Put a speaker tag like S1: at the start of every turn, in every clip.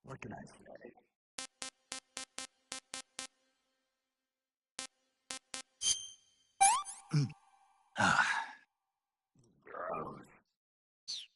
S1: What can I say? Gross.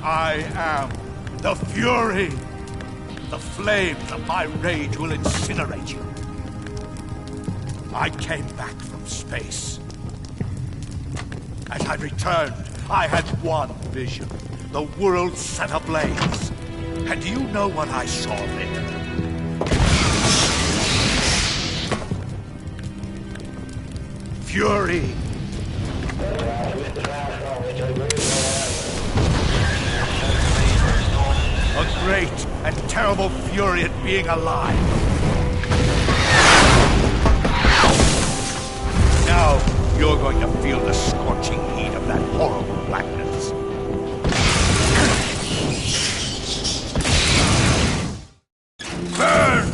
S2: I am the Fury. The flames of my rage will incinerate you. I came back from space. As I returned, I had one vision. The world set ablaze. And do you know what I saw there? Fury. A great and terrible fury at being alive. Now you're going to feel the scorching heat of that horrible blackness. Burn!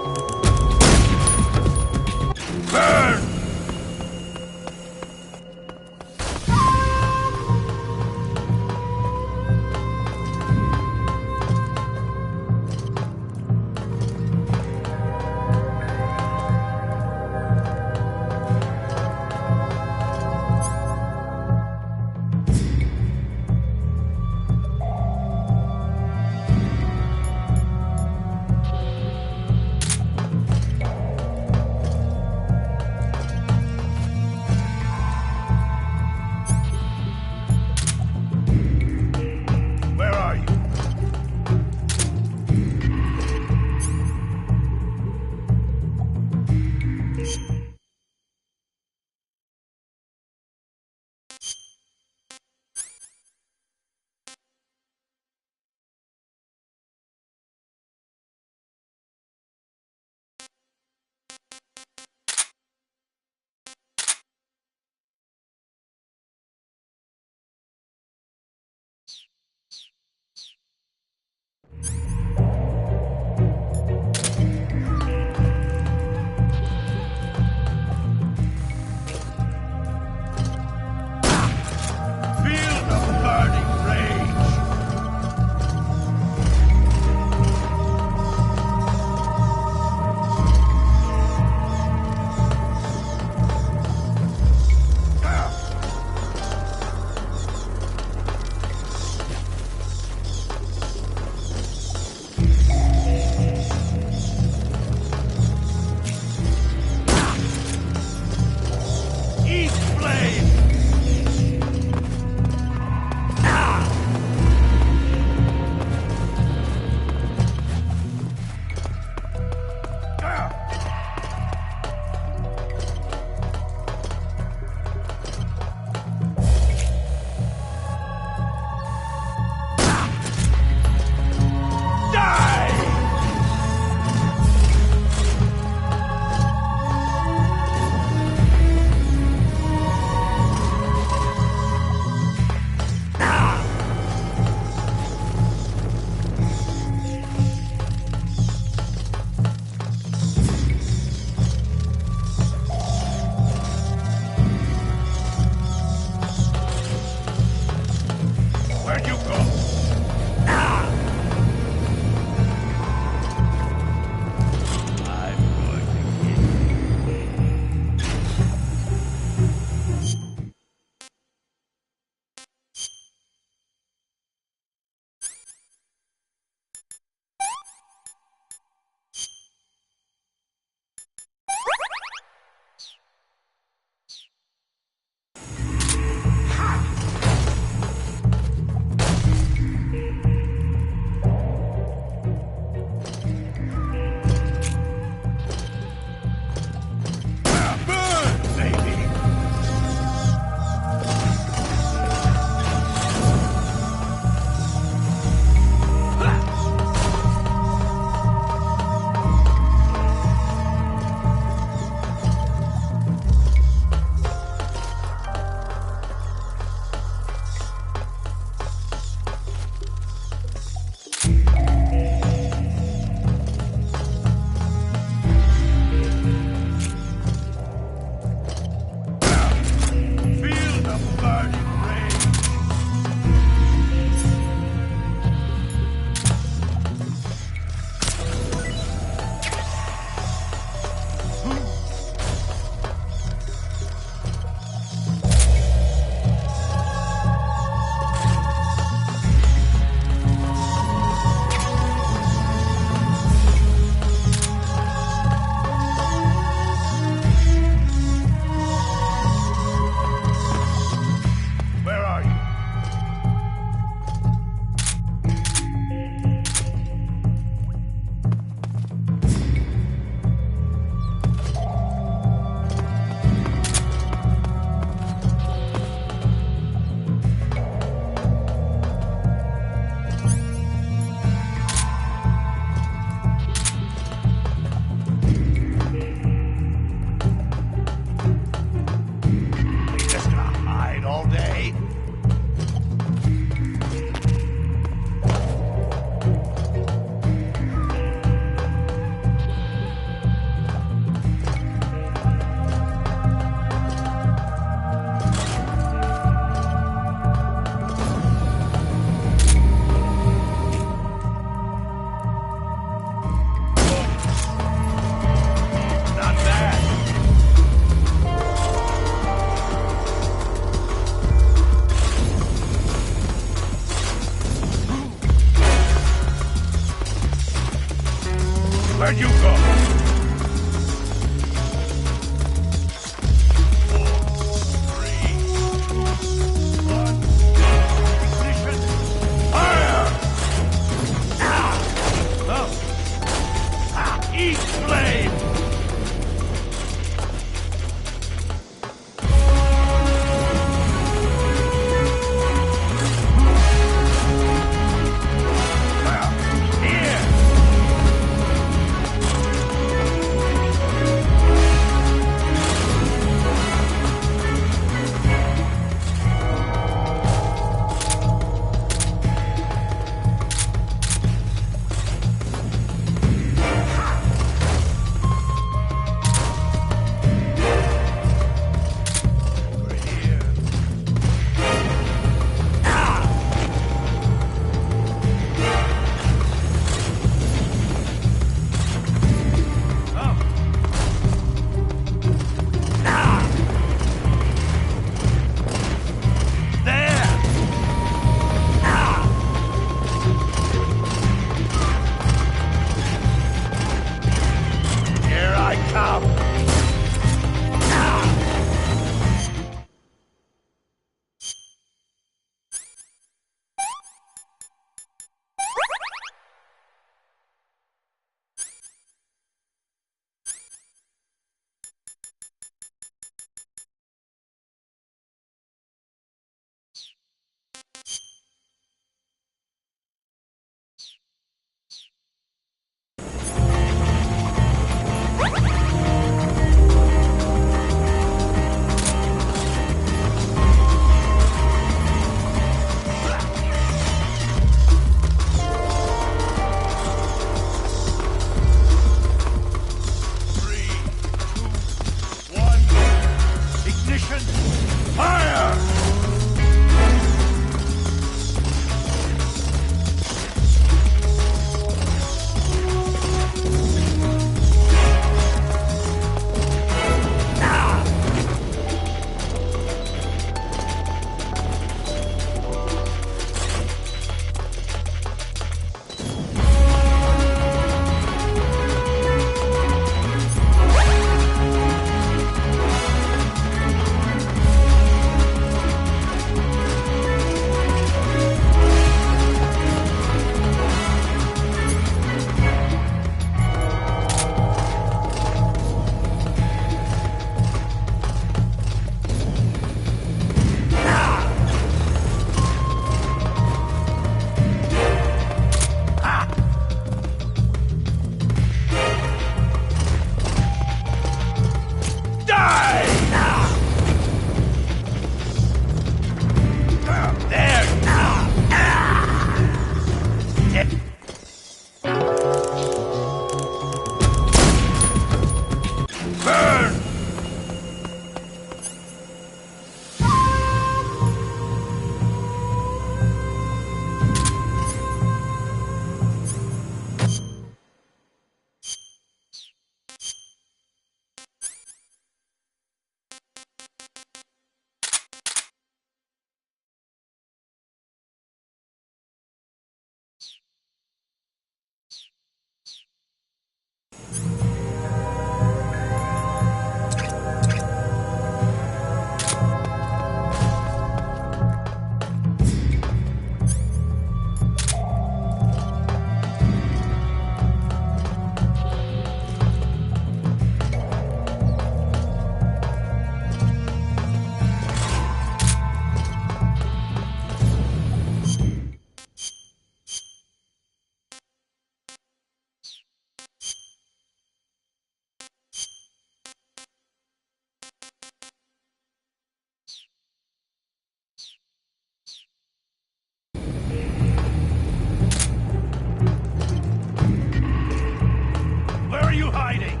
S2: Where are you hiding?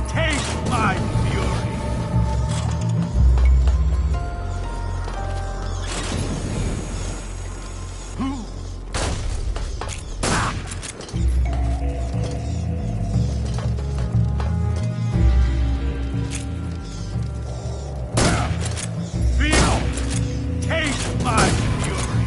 S2: Taste my fury! Feel! Taste my fury!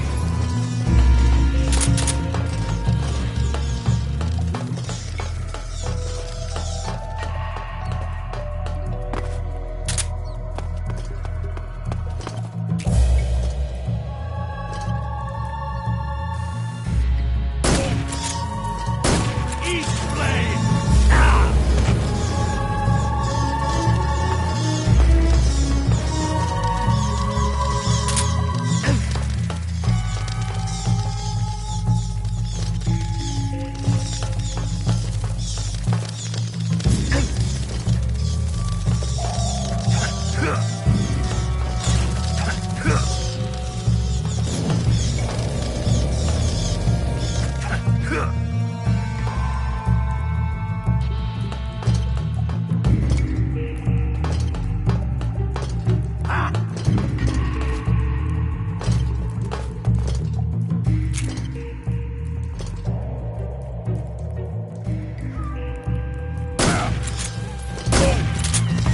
S2: Eat flame!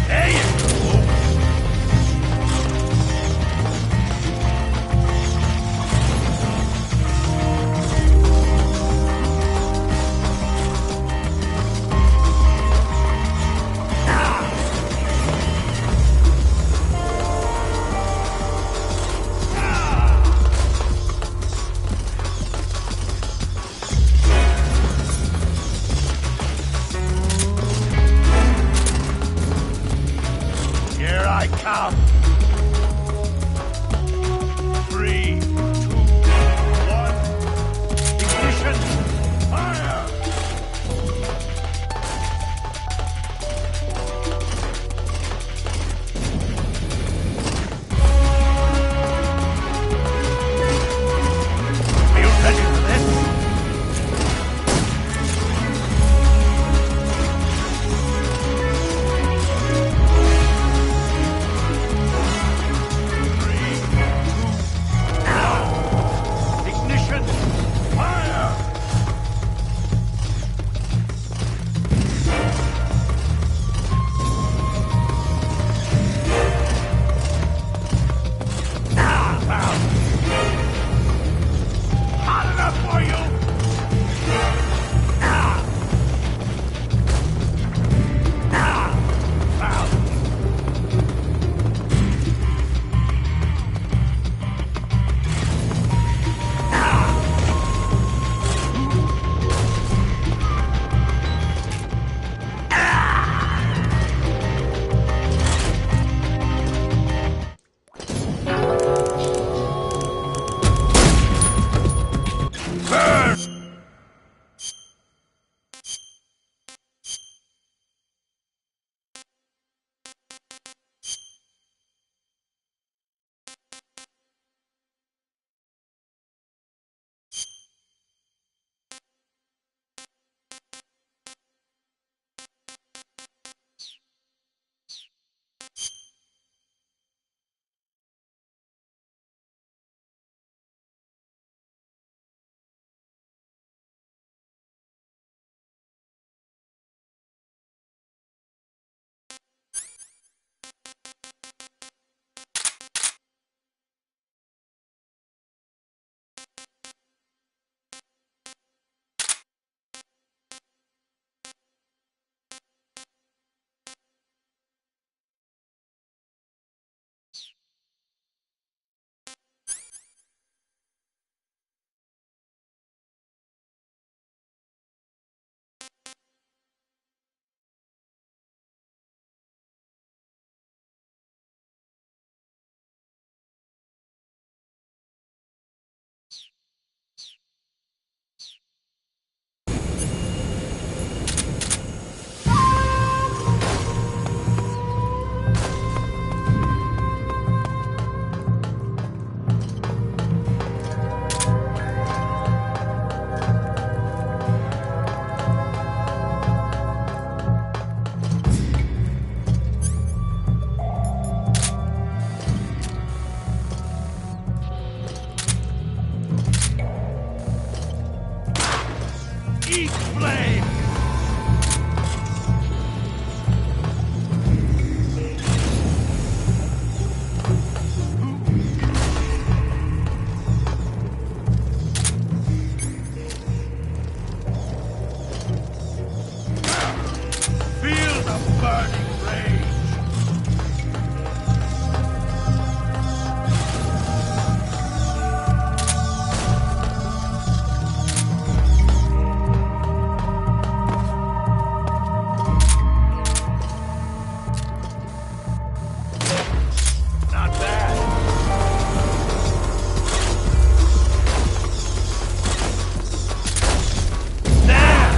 S2: There you go! Here I come. 3, 2, 1. Ignition! Fire! Are you ready for this? Eat flame! Feel the burning rage! Not bad. There!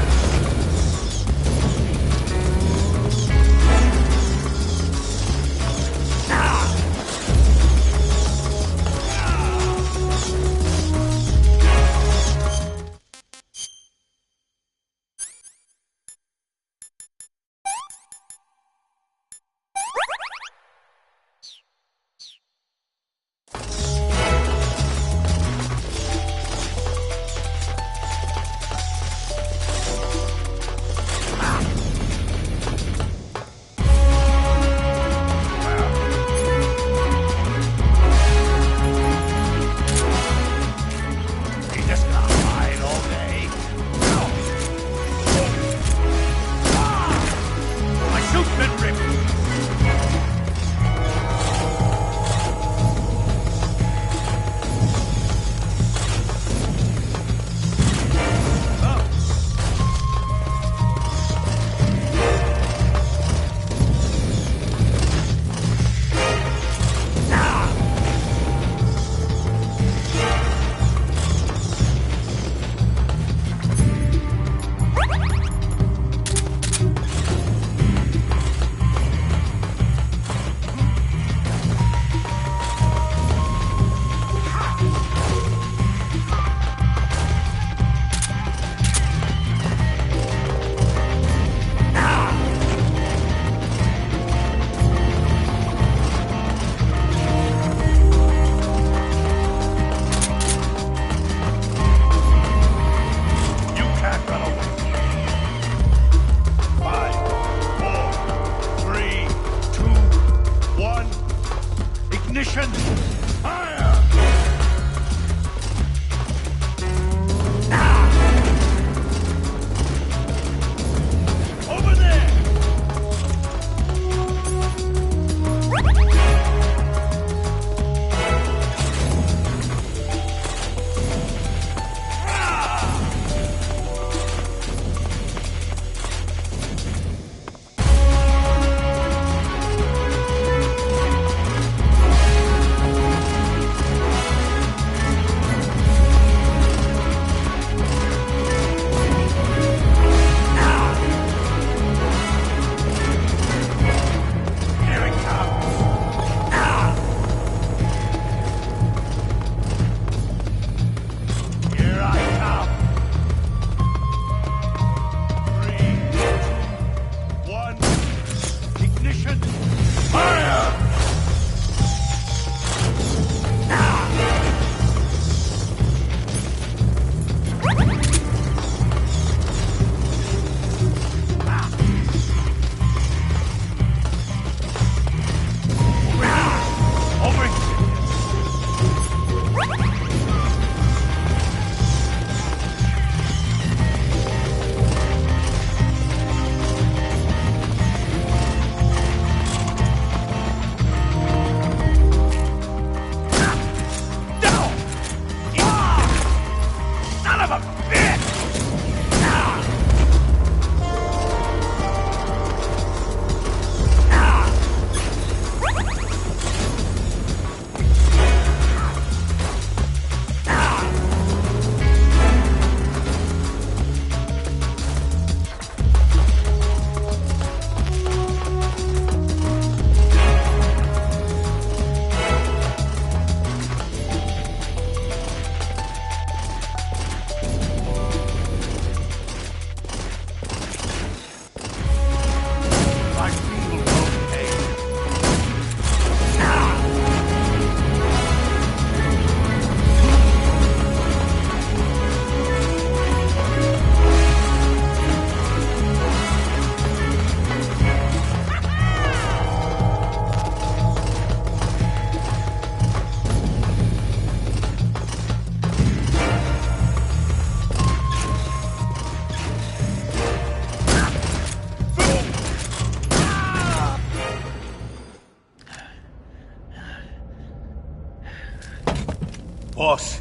S2: course.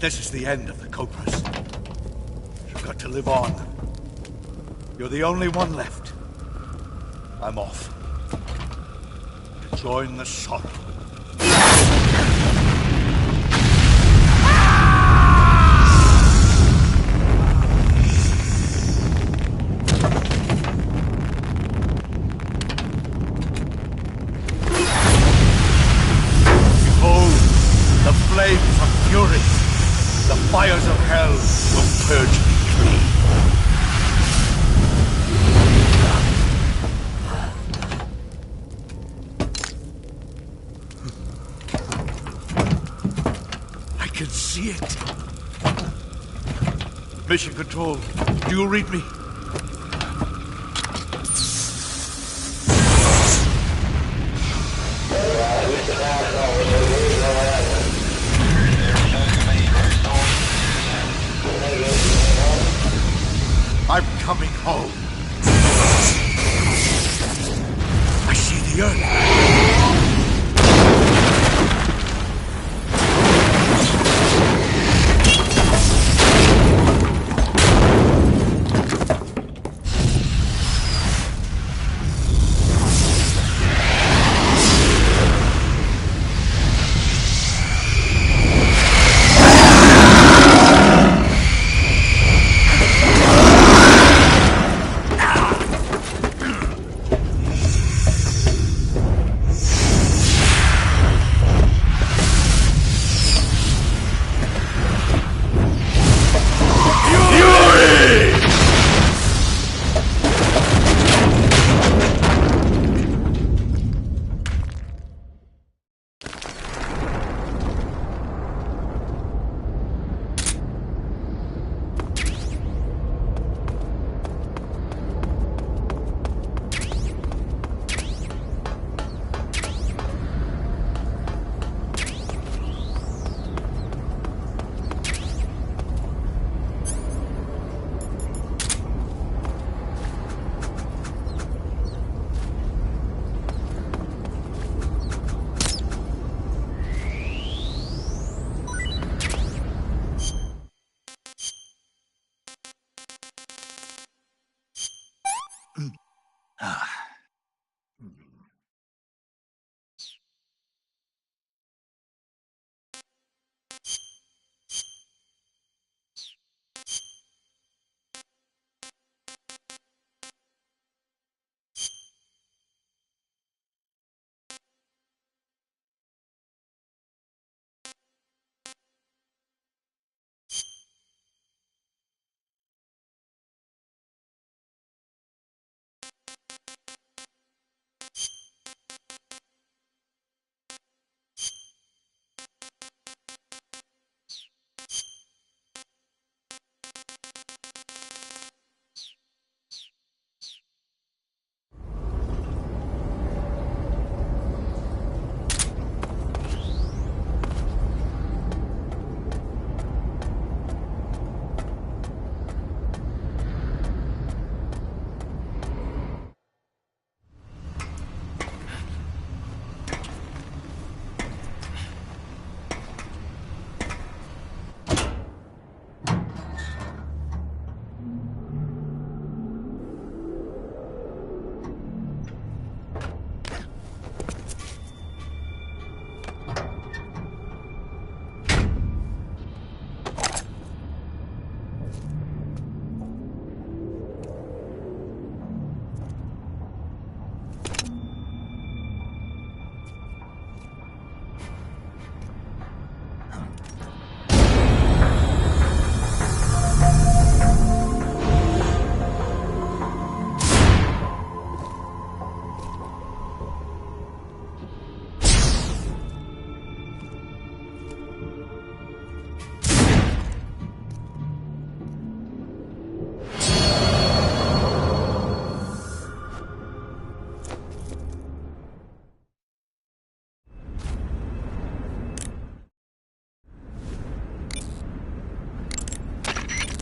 S2: This is the end of the Cobras. You've got to live on. You're the only one left. I'm off. To join the sorrow. Flames of fury, the fires of hell will purge me clean. I can see it. Mission Control, do you read me? I'm coming home. I see the earth.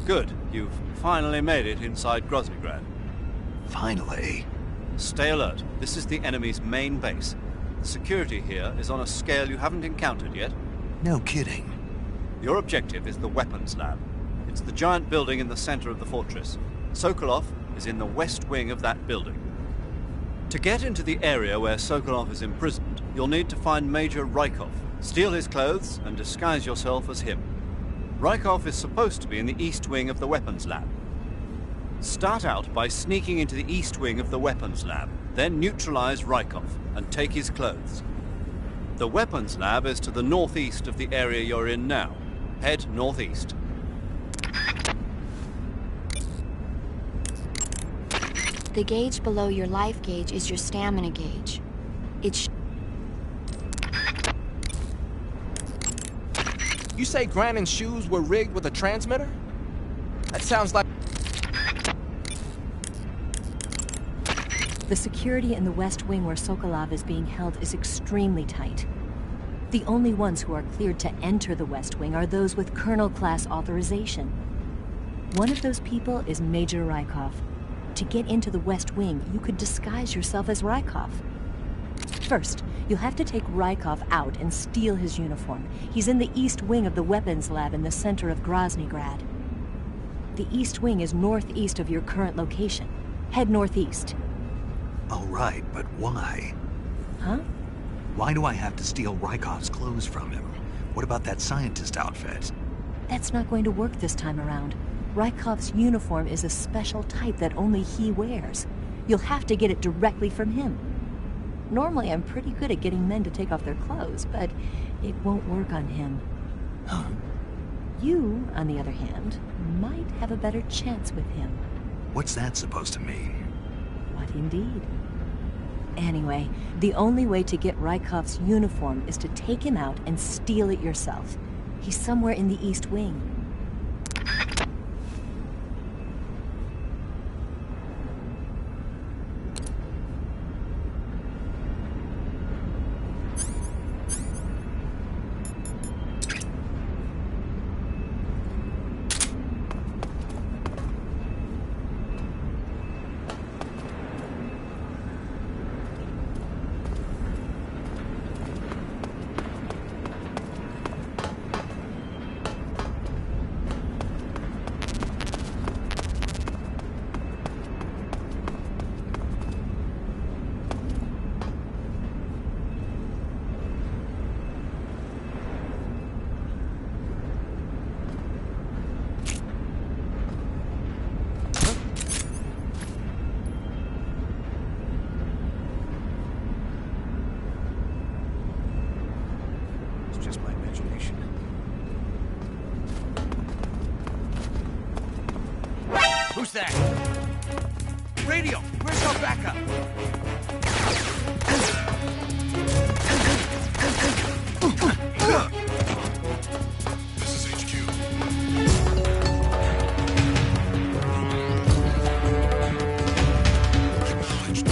S3: Good. You've finally made it inside Groznygrad.
S1: Finally.
S3: Stay alert. This is the enemy's main base. The security here is on a scale you haven't encountered yet.
S1: No kidding.
S3: Your objective is the weapons lab. It's the giant building in the center of the fortress. Sokolov is in the west wing of that building. To get into the area where Sokolov is imprisoned, you'll need to find Major Rykov, steal his clothes, and disguise yourself as him. Rykov is supposed to be in the east wing of the weapons lab. Start out by sneaking into the east wing of the weapons lab, then neutralize Rykov and take his clothes. The weapons lab is to the northeast of the area you're in now. Head northeast.
S4: The gauge below your life gauge is your stamina gauge.
S5: You say Grannon's shoes were rigged with a transmitter? That sounds like...
S6: The security in the West Wing where Sokolov is being held is extremely tight. The only ones who are cleared to enter the West Wing are those with Colonel-class authorization. One of those people is Major Rykov. To get into the West Wing, you could disguise yourself as Rykov. First, you'll have to take Rykov out and steal his uniform. He's in the East Wing of the weapons lab in the center of Groznygrad. The East Wing is northeast of your current location. Head northeast.
S1: All right, but why?
S6: Huh?
S1: Why do I have to steal Rykov's clothes from him? What about that scientist outfit?
S6: That's not going to work this time around. Rykov's uniform is a special type that only he wears. You'll have to get it directly from him. Normally, I'm pretty good at getting men to take off their clothes, but it won't work on him.
S1: Huh?
S6: You, on the other hand, might have a better chance with him.
S1: What's that supposed to mean?
S6: What indeed? Anyway, the only way to get Rykov's uniform is to take him out and steal it yourself. He's somewhere in the East Wing.
S5: Who's that? Radio, where's our backup?
S7: This is HQ. Acknowledged.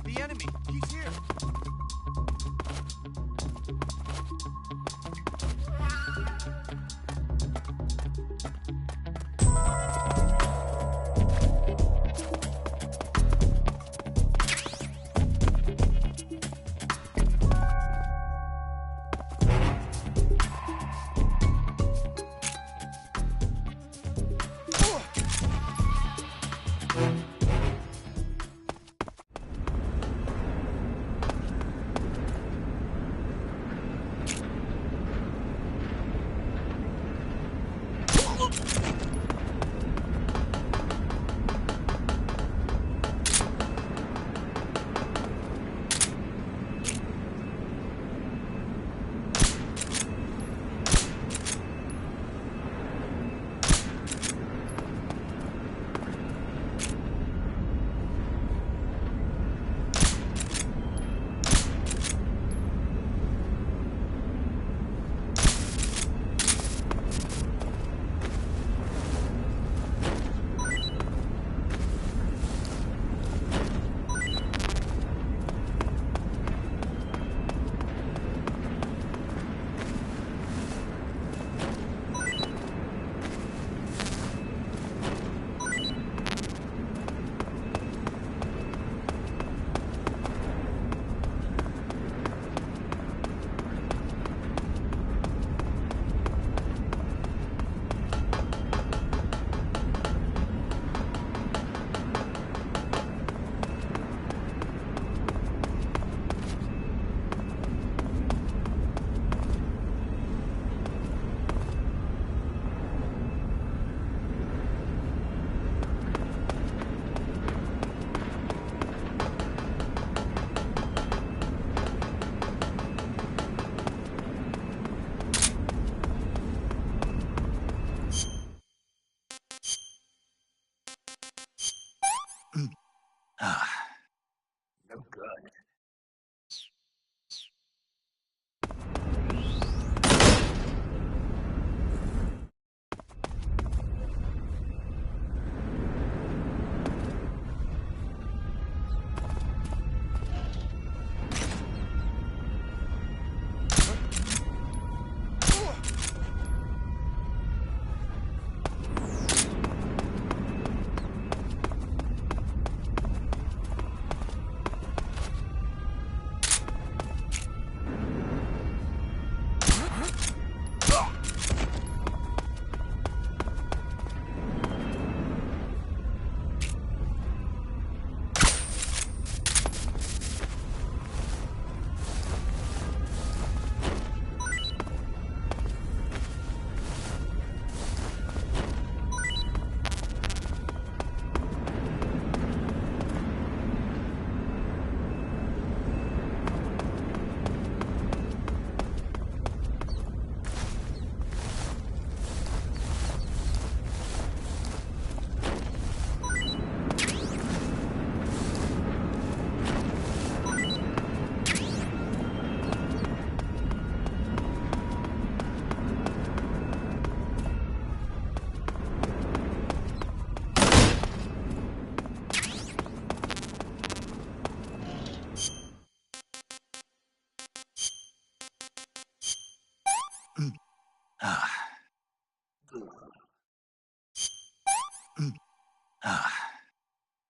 S5: The enemy, he's here.
S1: No good.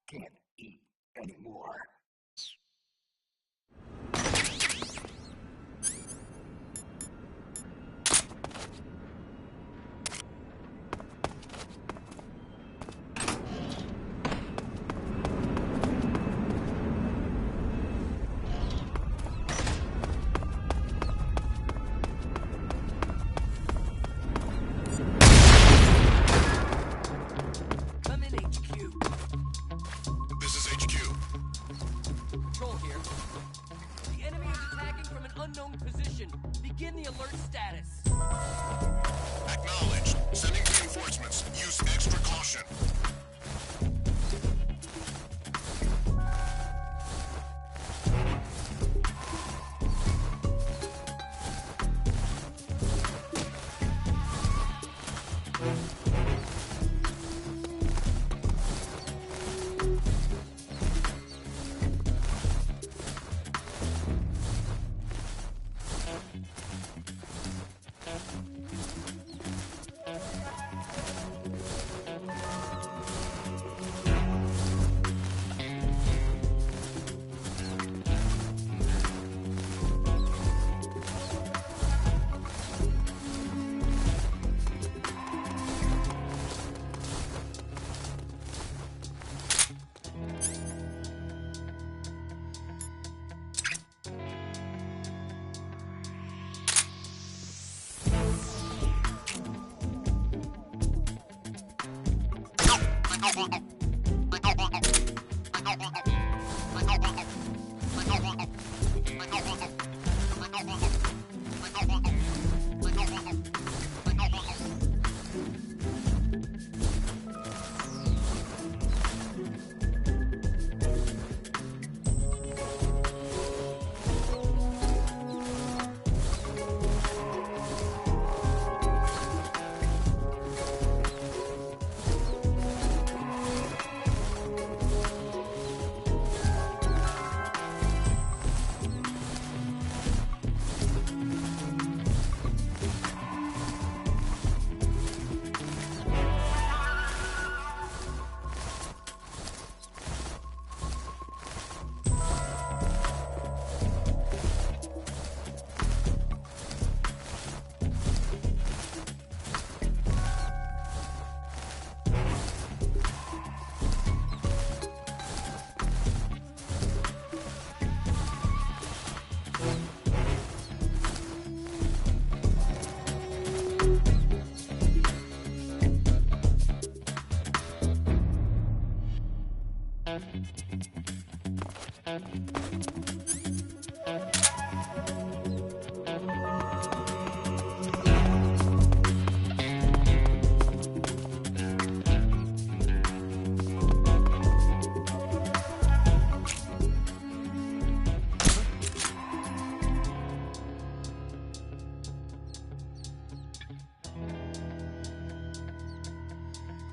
S1: Can't eat anymore.
S8: I'm in HQ.
S7: This is HQ.
S8: Control here. The enemy is attacking from an unknown position. Be Begin the alert status.
S7: Acknowledged. Sending reinforcements. Use extra caution.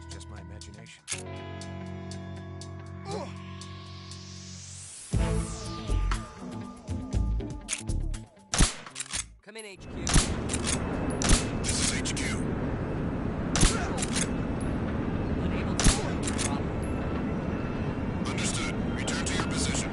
S5: It's just my imagination.
S8: Come in, HQ.
S7: This is HQ.
S8: Unable to forward your problem.
S7: Understood. Return to your position.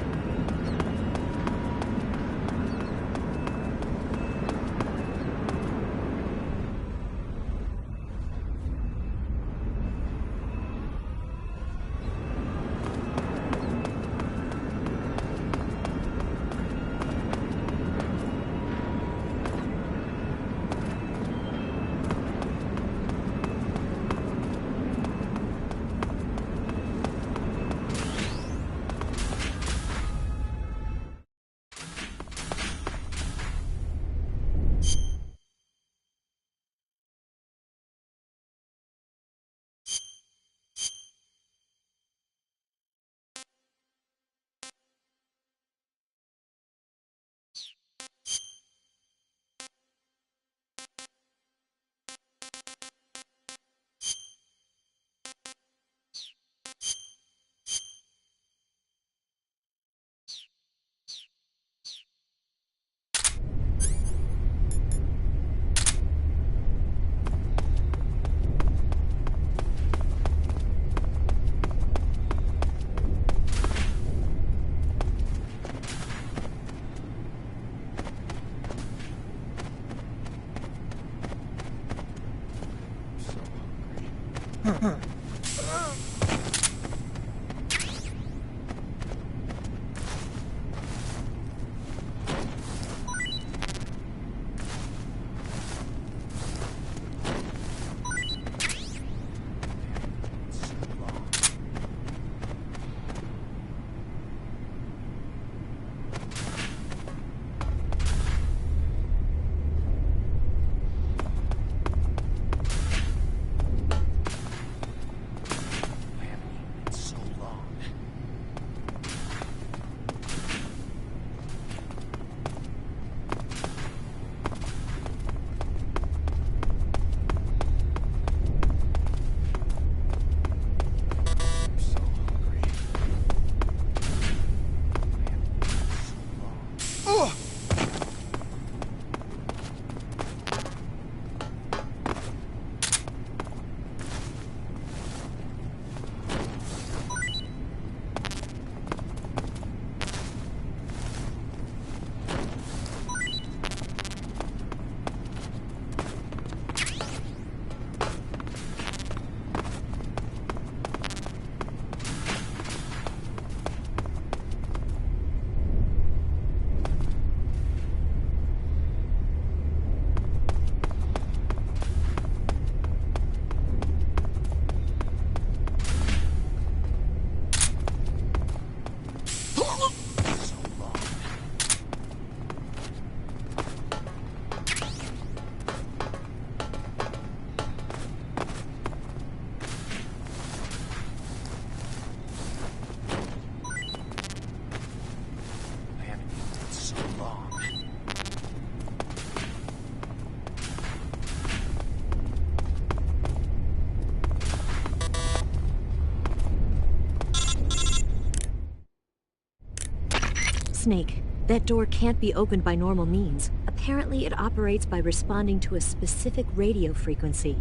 S6: Snake. That door can't be opened by normal means. Apparently, it operates by responding to a specific radio frequency.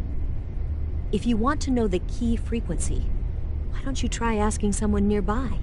S6: If you want to know the key frequency, why don't you try asking someone nearby?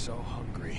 S5: so hungry.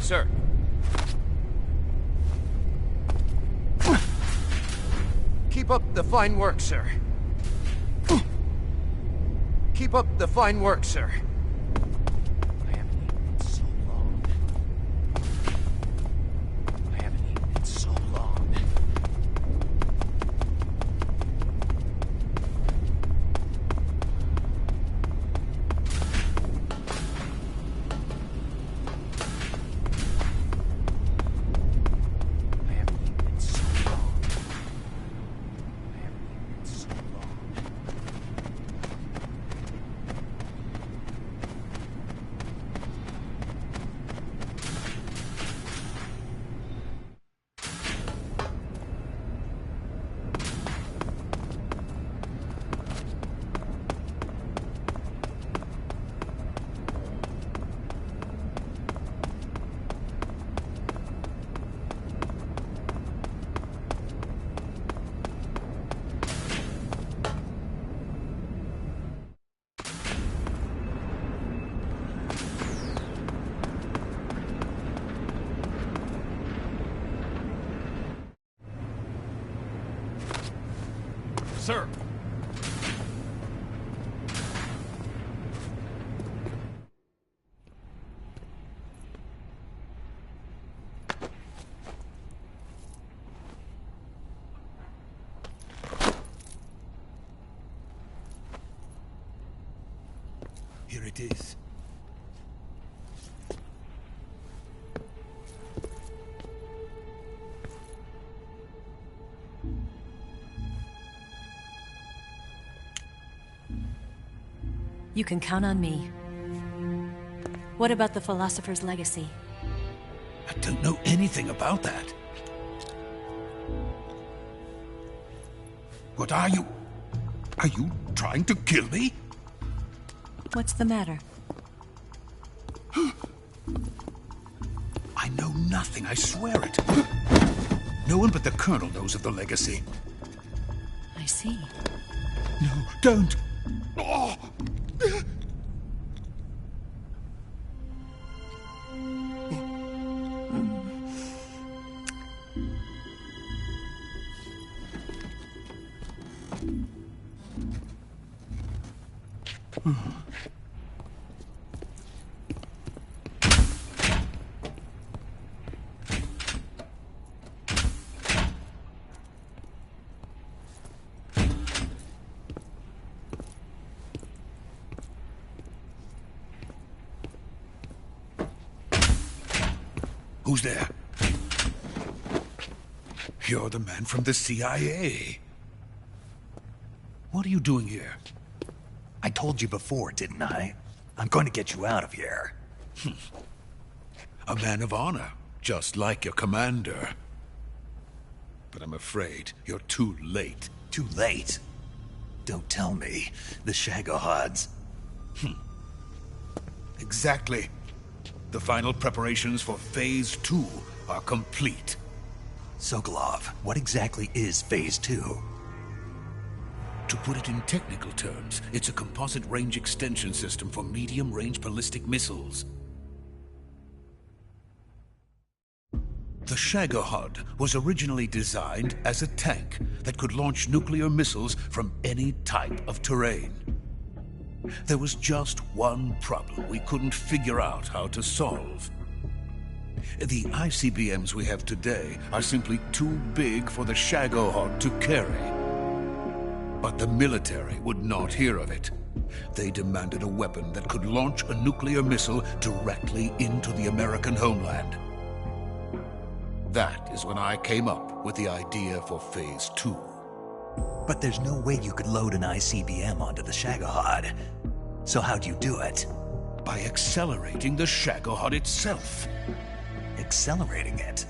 S5: Sir.
S9: Keep up the fine work, sir. Keep up the fine work, sir. I haven't eaten in so long. I haven't eaten in so long. I haven't eaten in so long. I haven't eaten in so long.
S5: Sir!
S1: Here it is.
S6: You can count on me. What about the philosopher's legacy?
S2: I don't know anything about that. What are you? Are you trying to kill me?
S6: What's the matter?
S2: I know nothing, I swear it. No one but the Colonel knows of the legacy.
S6: I see.
S2: No, don't! Oh. Who's there? You're the man from the CIA. What are you doing here?
S1: I told you before, didn't I? I'm going to get you out of here.
S2: A man of honor, just like your commander. But I'm afraid you're too late.
S1: Too late? Don't tell me. The Shagohods.
S2: Exactly. The final preparations for Phase 2 are complete.
S1: Sokolov, what exactly is Phase 2?
S2: To put it in technical terms, it's a composite range extension system for medium-range ballistic missiles. The Shagohod was originally designed as a tank that could launch nuclear missiles from any type of terrain. There was just one problem we couldn't figure out how to solve. The ICBMs we have today are simply too big for the Shagohod to carry. But the military would not hear of it. They demanded a weapon that could launch a nuclear missile directly into the American homeland. That is when I came up with the idea for Phase 2.
S1: But there's no way you could load an ICBM onto the Shagohod. So how'd you do it?
S2: By accelerating the Shagohod itself.
S1: Accelerating it?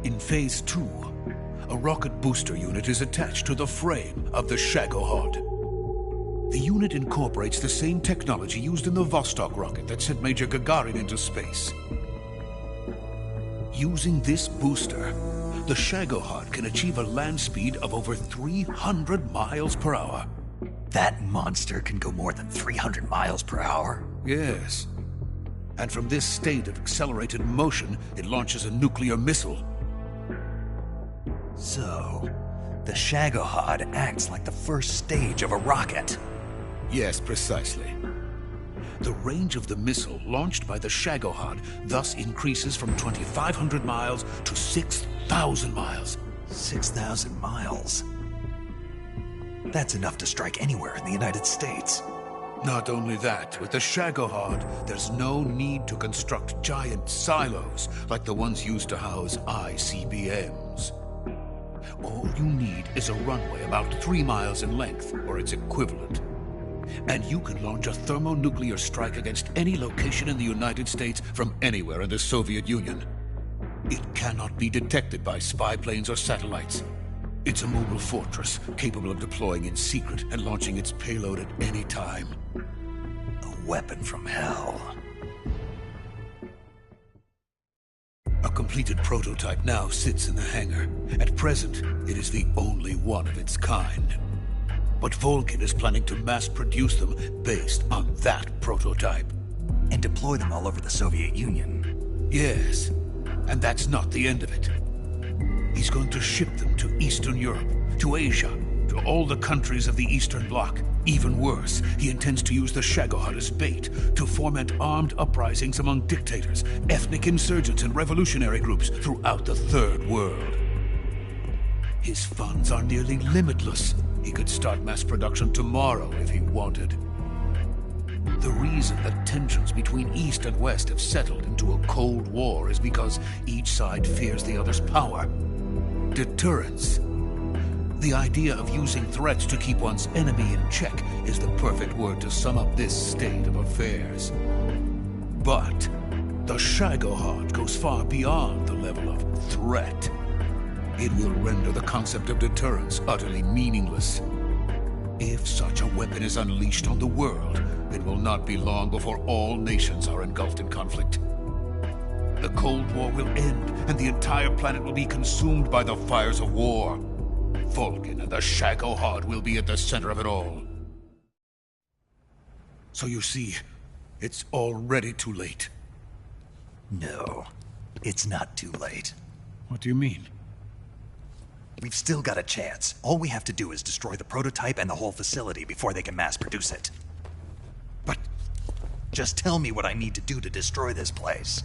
S2: In Phase 2, a rocket booster unit is attached to the frame of the Shagohod. The unit incorporates the same technology used in the Vostok rocket that sent Major Gagarin into space. Using this booster, the Shagohod can achieve a land speed of over 300 miles per hour.
S1: That monster can go more than 300 miles per hour?
S2: Yes. And from this state of accelerated motion, it launches a nuclear missile.
S1: So, the Shagohod acts like the first stage of a rocket.
S2: Yes, precisely. The range of the missile launched by the Shagohod thus increases from 2,500 miles to 6,000 miles.
S1: 6,000 miles? That's enough to strike anywhere in the United States.
S2: Not only that, with the Shagohod, there's no need to construct giant silos like the ones used to house ICBMs. All you need is a runway about 3 miles in length, or its equivalent. And you can launch a thermonuclear strike against any location in the United States from anywhere in the Soviet Union. It cannot be detected by spy planes or satellites. It's a mobile fortress, capable of deploying in secret and launching its payload at any time.
S1: A weapon from hell.
S2: A completed prototype now sits in the hangar. At present, it is the only one of its kind. But Volgin is planning to mass produce them based on that prototype.
S1: And deploy them all over the Soviet Union.
S2: Yes, and that's not the end of it. He's going to ship them to Eastern Europe, to Asia, to all the countries of the Eastern Bloc. Even worse, he intends to use the Shagohod as bait to foment armed uprisings among dictators, ethnic insurgents, and revolutionary groups throughout the Third World. His funds are nearly limitless. He could start mass production tomorrow if he wanted. The reason that tensions between East and West have settled into a Cold War is because each side fears the other's power. Deterrence. The idea of using threats to keep one's enemy in check is the perfect word to sum up this state of affairs. But
S10: The Shagohod goes far beyond the level of threat. It will render the concept of deterrence utterly meaningless. If such a weapon is unleashed on the world, it will not be long before all nations are engulfed in conflict. The Cold War will end, and the entire planet will be consumed by the fires of war. Vulcan and the Shagohod will be at the center of it all. So you see, it's already too late.
S1: No, it's not too late.
S10: What do you mean?
S1: We've still got a chance. All we have to do is destroy the prototype and the whole facility before they can mass produce it. But just tell me what I need to do to destroy this place.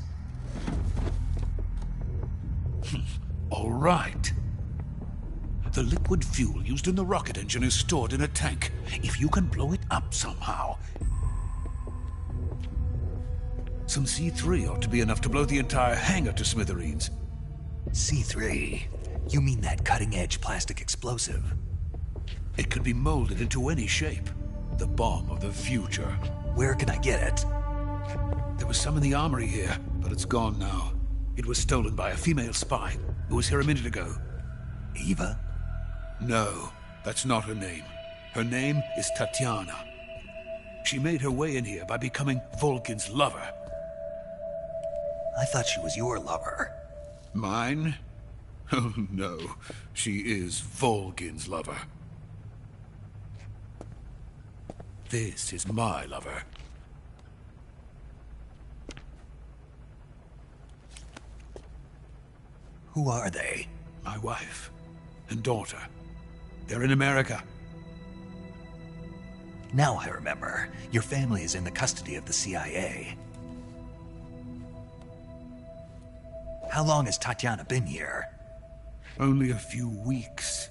S10: All right. The liquid fuel used in the rocket engine is stored in a tank. If you can blow it up somehow, some C3 ought to be enough to blow the entire hangar to smithereens.
S1: C3? You mean that cutting-edge plastic explosive?
S10: It could be molded into any shape. The bomb of the future.
S1: Where can I get it?
S10: There was some in the armory here, but it's gone now. It was stolen by a female spy who was here a minute ago.
S1: Eva?
S10: No, that's not her name. Her name is Tatiana. She made her way in here by becoming Vulcan's lover.
S1: I thought she was your lover.
S10: Mine? Oh no, she is Vulcan's lover. This is my lover.
S1: Who are they?
S10: My wife and daughter. They're in America.
S1: Now I remember. Your family is in the custody of the CIA. How long has Tatiana been here?
S10: Only a few weeks.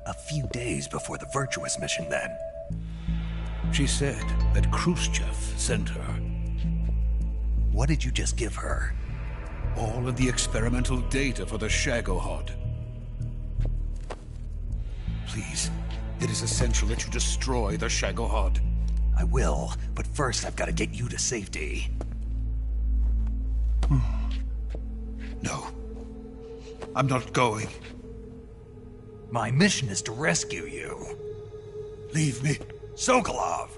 S1: A few days before the Virtuous mission, then.
S10: She said that Khrushchev sent her.
S1: What did you just give her?
S10: All of the experimental data for the Shagohod. Please, it is essential that you destroy the Shagohod.
S1: I will, but first I've got to get you to safety.
S10: No. I'm not going.
S1: My mission is to rescue you.
S10: Leave me.
S1: Sokolov!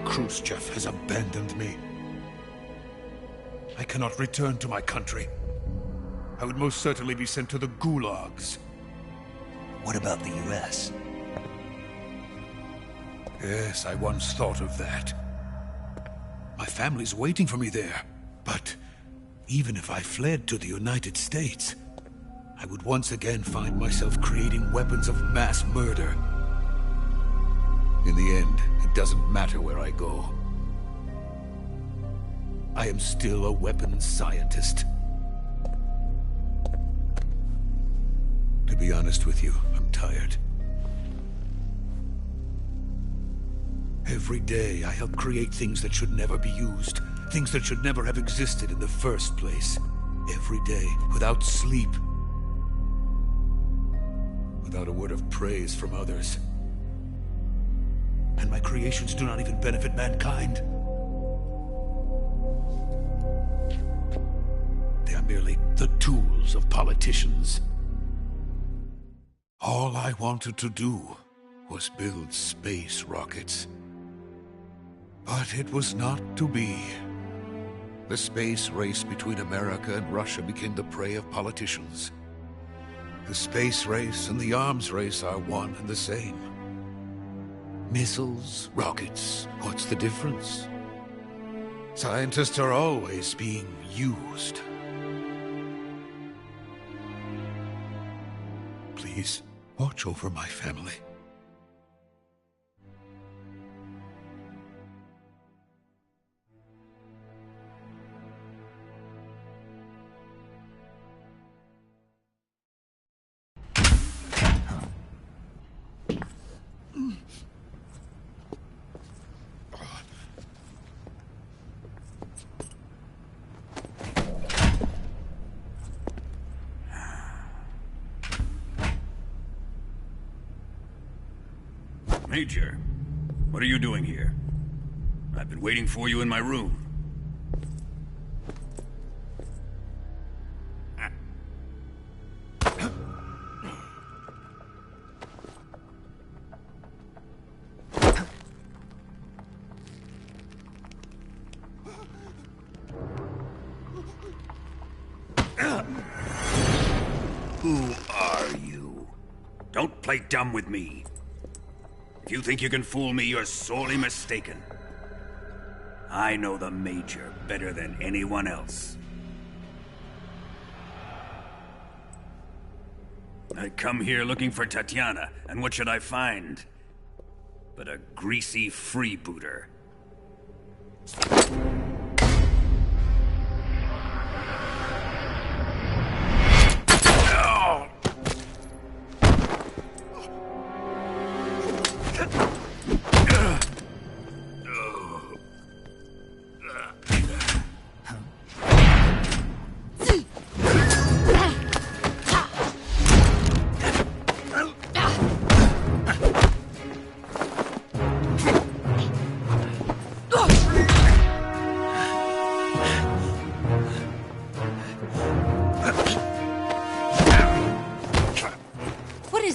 S10: Khrushchev has abandoned me. I cannot return to my country. I would most certainly be sent to the gulags.
S1: What about the US?
S10: Yes, I once thought of that. My family's waiting for me there. But even if I fled to the United States, I would once again find myself creating weapons of mass murder. In the end, it doesn't matter where I go. I am still a weapons scientist. To be honest with you, I'm tired. Every day I help create things that should never be used, things that should never have existed in the first place. Every day, without sleep. Without a word of praise from others. And my creations do not even benefit mankind. They are merely the tools of politicians. All I wanted to do was build space rockets. But it was not to be. The space race between America and Russia became the prey of politicians. The space race and the arms race are one and the same. Missiles, rockets, what's the difference? Scientists are always being used. Please, watch over my family.
S11: Major, what are you doing here?
S10: I've been waiting for you in my room. Who are you? Don't play dumb with me. If you think you can fool me, you're sorely mistaken. I know the Major better than anyone else. I come here looking for Tatiana, and what should I find? But a greasy freebooter.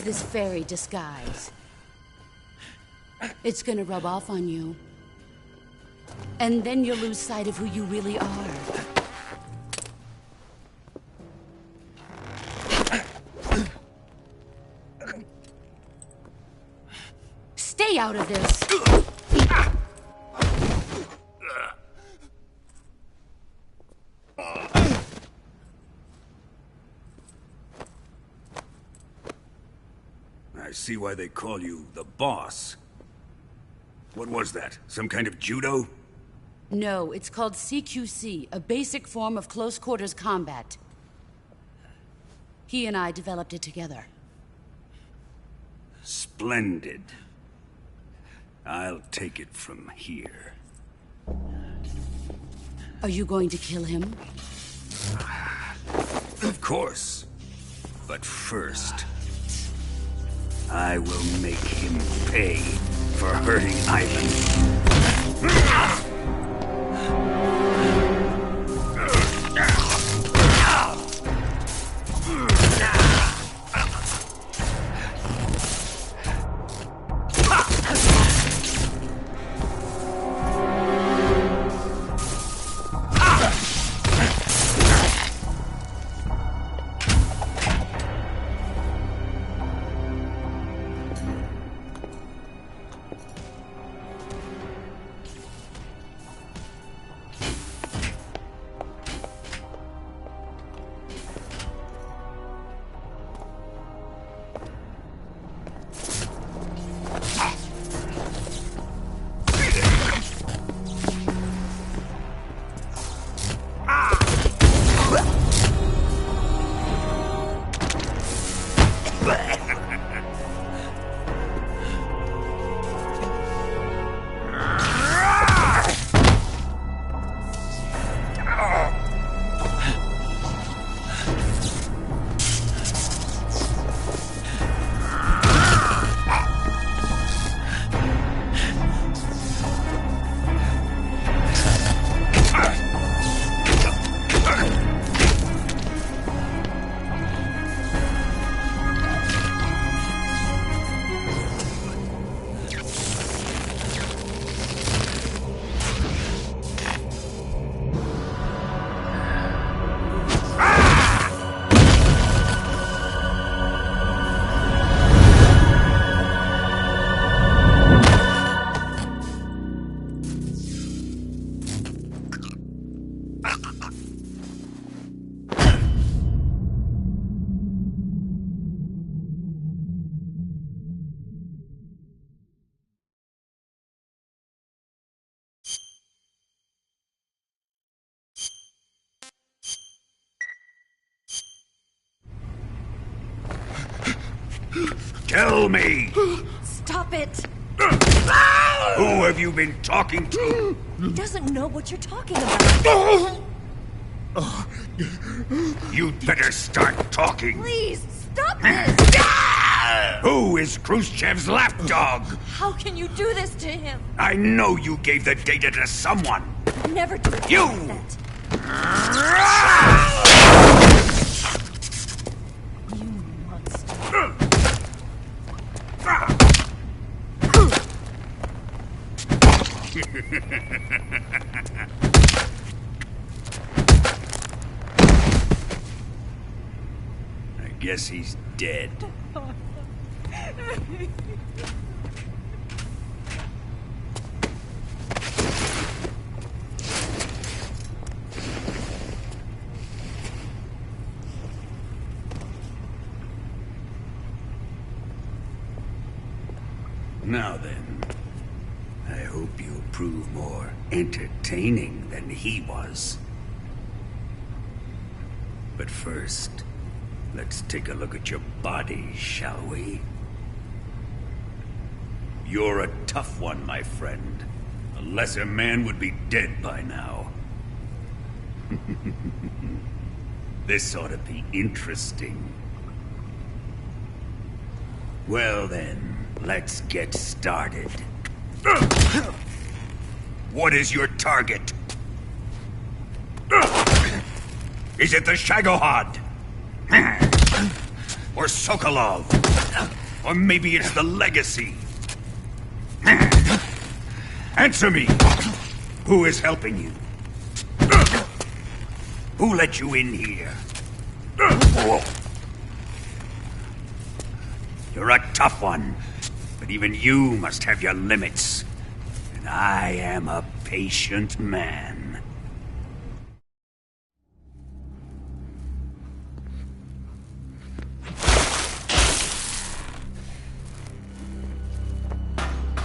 S11: This fairy disguise. It's gonna rub off on you. And then you'll lose sight of who you really are. Stay out of this!
S10: I see why they call you the boss. What was that? Some kind of judo?
S11: No, it's called CQC, a basic form of close quarters combat. He and I developed it together.
S10: Splendid. I'll take it from here.
S11: Are you going to kill him?
S10: Of course. But first, I will make him pay for hurting Ivan. Tell me!
S6: Stop it!
S10: Who have you been talking to?
S6: He doesn't know what you're talking about.
S10: You'd better start talking.
S6: Please, stop this!
S12: Who is Khrushchev's lapdog?
S6: How can you do this to him?
S12: I know you gave the data to someone.
S6: Never do it
S12: You!
S6: like that. You monster.
S12: I guess he's dead. Now then, I hope you'll prove more entertaining than he was. But first, let's take a look at your body, shall we? You're a tough one, my friend. A lesser man would be dead by now. This ought to be interesting. Well then, let's get started. What is your target? Is it the Shagohod? Or Sokolov? Or maybe it's the Legacy? Answer me! Who is helping you? Who let you in here? You're a tough one, but even you must have your limits. And I am a patient man.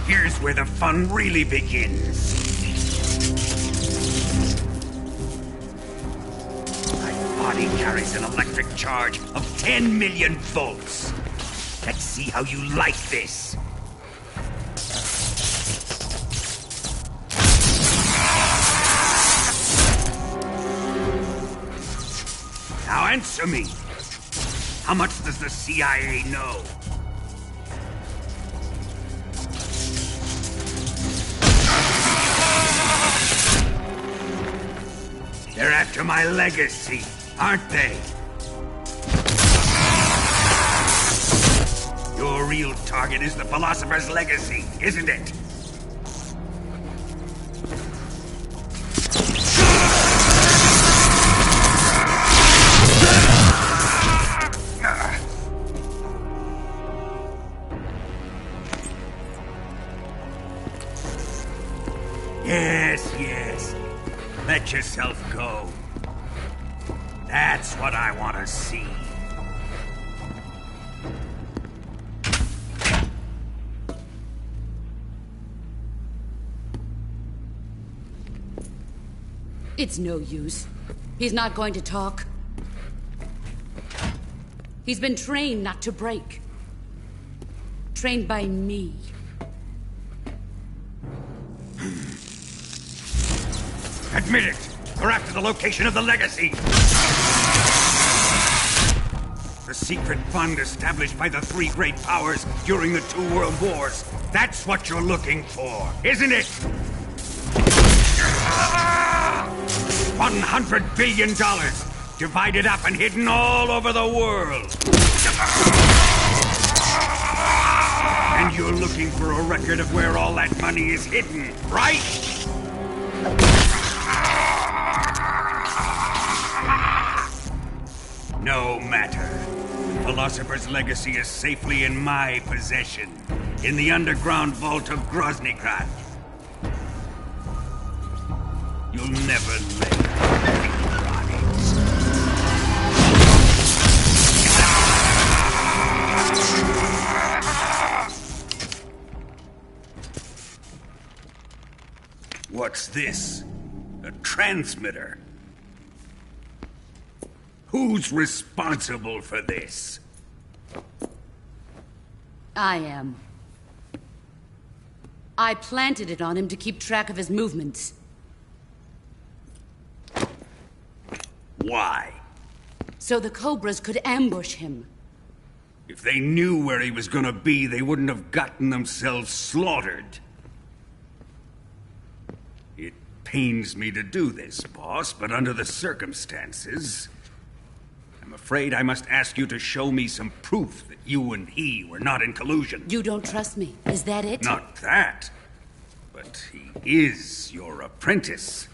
S12: Here's where the fun really begins. My body carries an electric charge of 10 million volts. Let's see how you like this. Now answer me. How much does the CIA know? They're after my legacy, aren't they? Your real target is the Philosopher's Legacy, isn't it? Yes. Let yourself go. That's what I want to see.
S11: It's no use. He's not going to talk. He's been trained not to break. Trained by me.
S12: Admit it! You're after the location of the Legacy! The secret fund established by the three great powers during the 2 world wars. That's what you're looking for, isn't it? $100 billion, divided up and hidden all over the world. And you're looking for a record of where all that money is hidden, right? No matter. The Philosopher's Legacy is safely in my possession, in the underground vault of Groznygrad. You'll never lay a finger on it. What's this? A transmitter? Who's responsible for this?
S11: I am. I planted it on him to keep track of his movements.
S12: Why?
S11: So the Cobras could ambush him.
S12: If they knew where he was gonna be, they wouldn't have gotten themselves slaughtered. It pains me to do this, boss, but under the circumstances, I'm afraid I must ask you to show me some proof that you and he were not in collusion.
S11: You don't trust me, is that it?
S12: Not that, but he is your apprentice.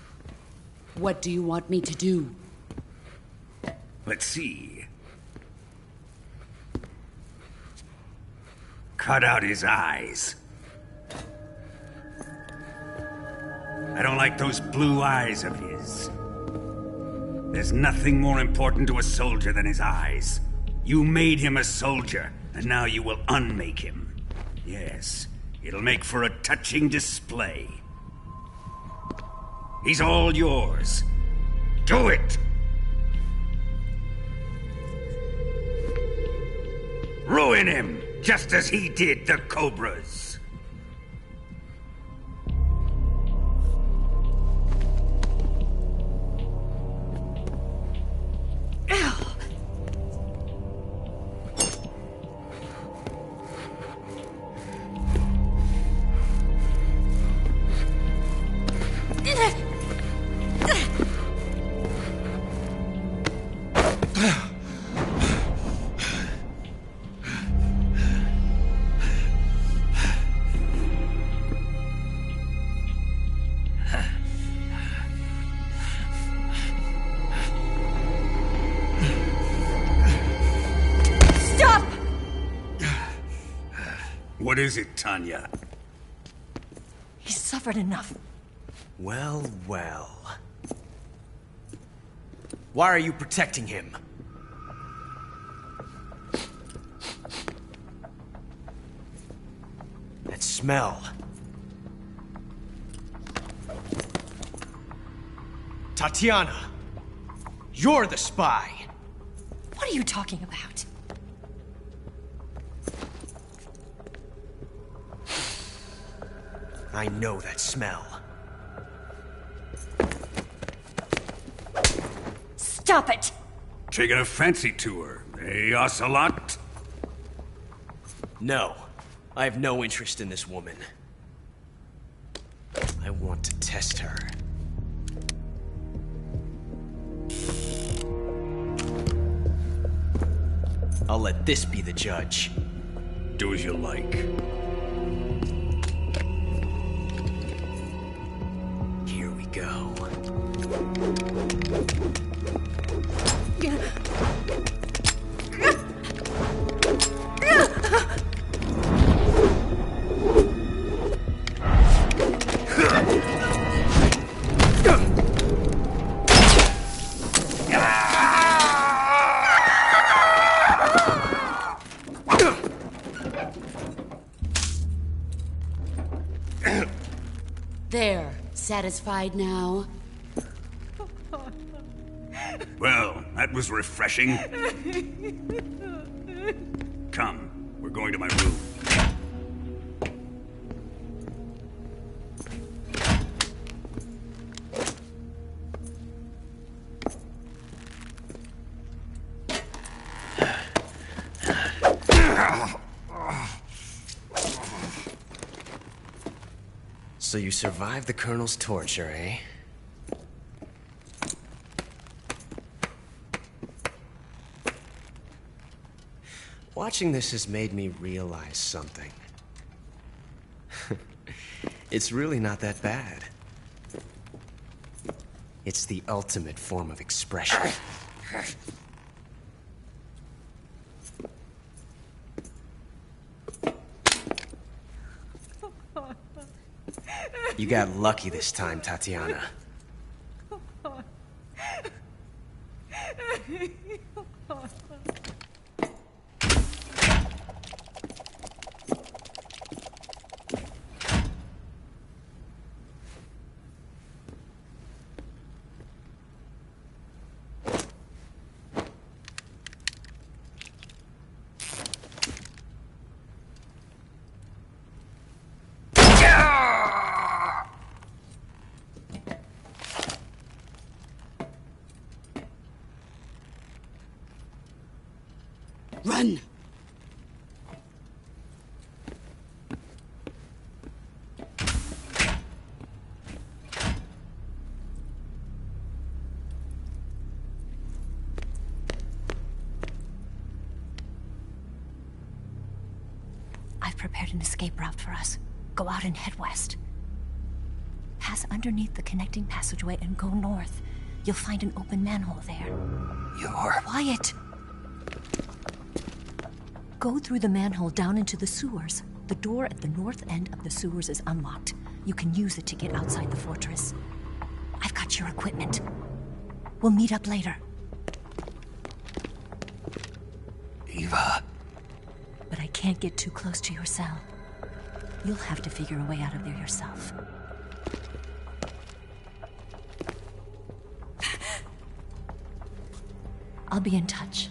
S11: What do you want me to do?
S12: Let's see. Cut out his eyes. I don't like those blue eyes of his. There's nothing more important to a soldier than his eyes. You made him a soldier, and now you will unmake him. Yes, it'll make for a touching display. He's all yours. Do it! Ruin him, just as he did the Cobras. What is it, Tanya?
S6: He's suffered enough.
S9: Well, well. Why are you protecting him? That smell. Tatiana, you're the spy.
S6: What are you talking about?
S9: I know that smell.
S6: Stop it!
S12: Taking a fancy to her, eh, Ocelot?
S9: No, I have no interest in this woman. I want to test her. I'll let this be the judge.
S12: Do as you like.
S9: Here we go.
S11: There, satisfied now?
S12: Well, that was refreshing. Come, we're going to my room.
S9: So you survived the Colonel's torture, eh? Watching this has made me realize something. It's really not that bad. It's the ultimate form of expression. You got lucky this time, Tatiana.
S11: Run!
S6: prepared an escape route for us. Go out and head west. Pass underneath the connecting passageway and go north. You'll find an open manhole there.
S1: You're...
S6: Quiet! Go through the manhole down into the sewers. The door at the north end of the sewers is unlocked. You can use it to get outside the fortress. I've got your equipment. We'll meet up later.
S1: Eva...
S6: But I can't get too close to your cell. You'll have to figure a way out of there yourself. I'll be in touch.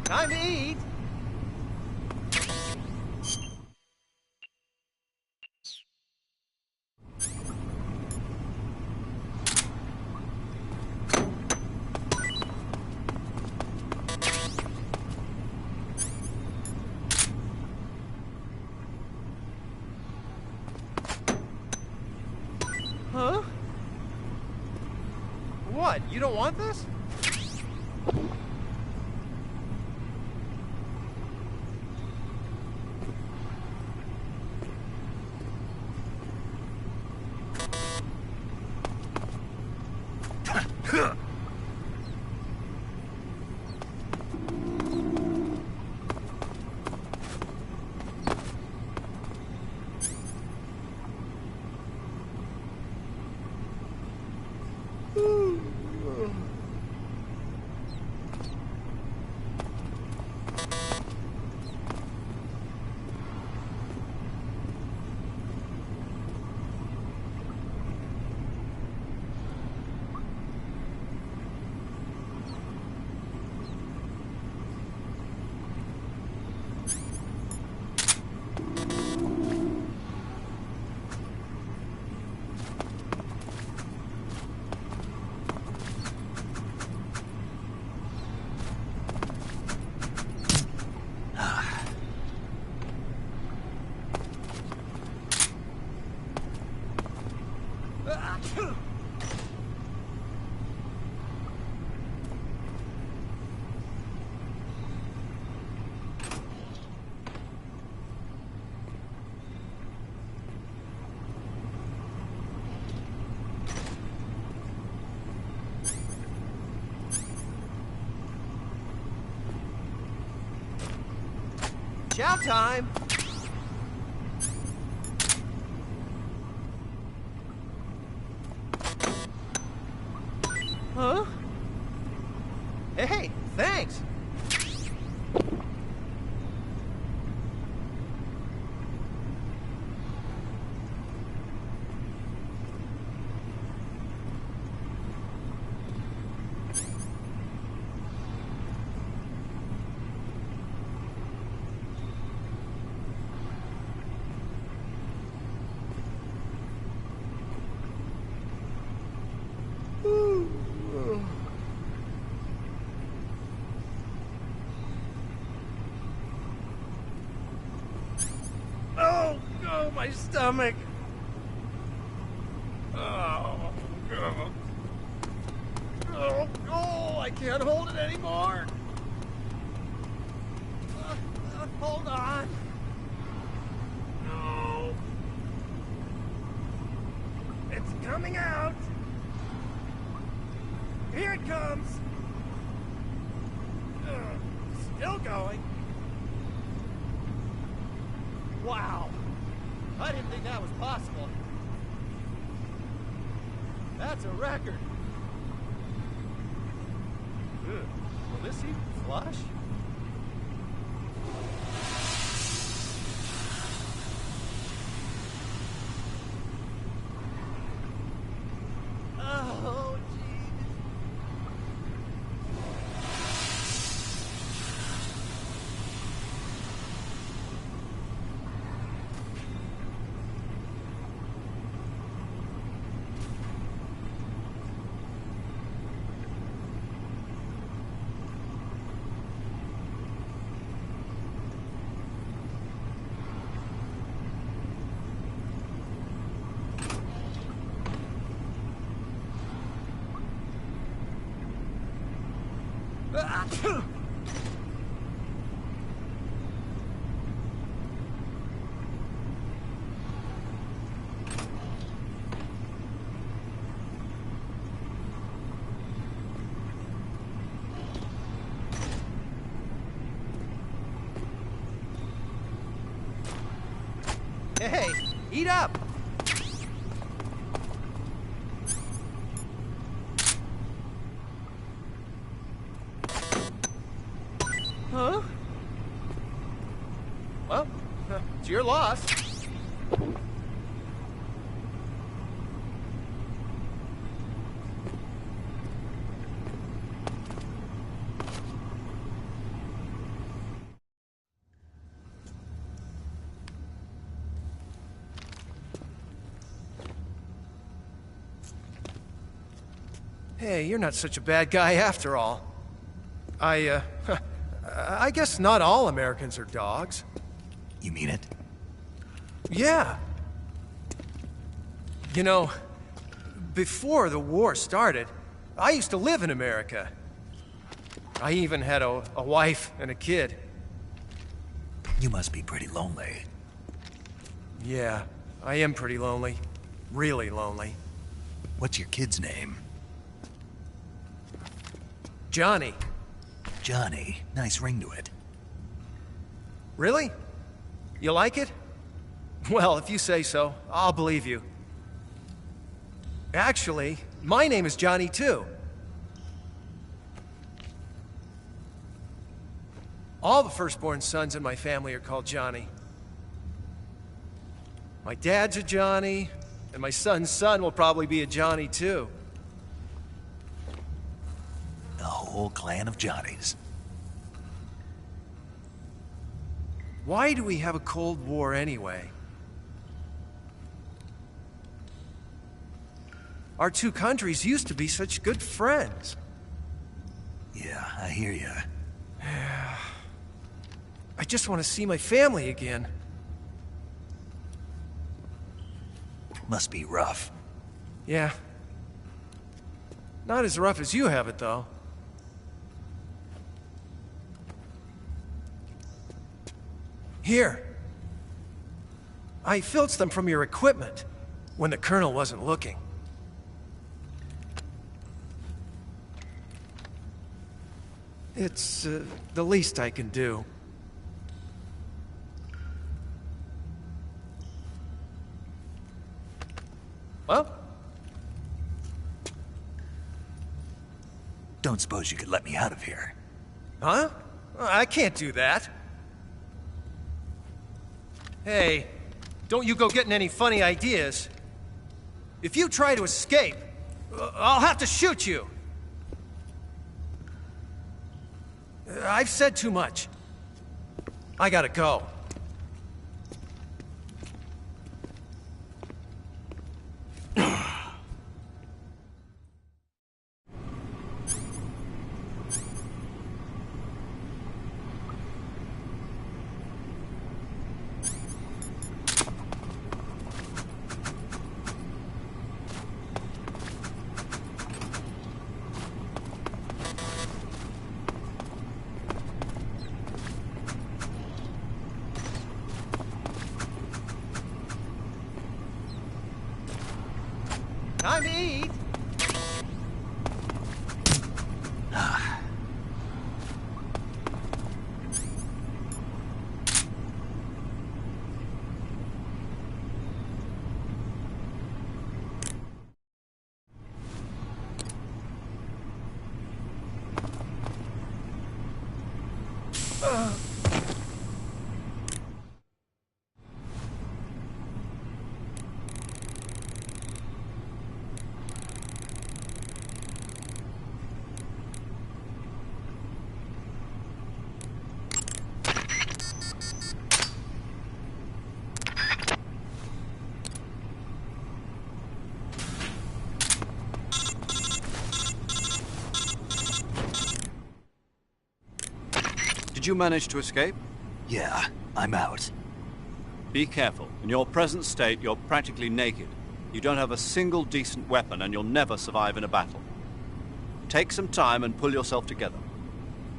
S5: Time to eat! Huh? What? You don't want this? Chow time! Huh? Hey, thanks! Oh, my stomach. Oh, I can't hold it anymore. Hold on. No. It's coming out. Here it comes. Still going. Wow. I didn't think that was possible. That's a record. Will this even flush?
S9: Hey, eat up! Huh? Well, it's your loss. Hey, you're not such a bad guy after all. I guess not all Americans are dogs.
S1: You mean it?
S9: Yeah. You know, before the war started, I used to live in America. I even had a wife and a kid.
S1: You must be pretty lonely.
S9: Yeah, I am pretty lonely. Really lonely.
S1: What's your kid's name?
S9: Johnny.
S1: Johnny. Nice ring to it.
S9: Really? You like it? Well, if you say so, I'll believe you. Actually, my name is Johnny too. All the firstborn sons in my family are called Johnny. My dad's a Johnny, and my son's son will probably be a Johnny too.
S1: The whole clan of Johnnies.
S9: Why do we have a Cold War anyway? Our two countries used to be such good friends.
S1: Yeah, I hear you.
S9: I just want to see my family again.
S1: Must be rough.
S9: Yeah. Not as rough as you have it, though. Here. I filched them from your equipment when the Colonel wasn't looking. It's the least I can do. Well?
S1: Don't suppose you could let me out of here?
S9: Huh? I can't do that. Hey, don't you go getting any funny ideas. If you try to escape, I'll have to shoot you. I've said too much. I gotta go. Time to eat.
S3: Did you manage to escape?
S1: Yeah, I'm out.
S3: Be careful. In your present state, you're practically naked. You don't have a single decent weapon, and you'll never survive in a battle. Take some time and pull yourself together.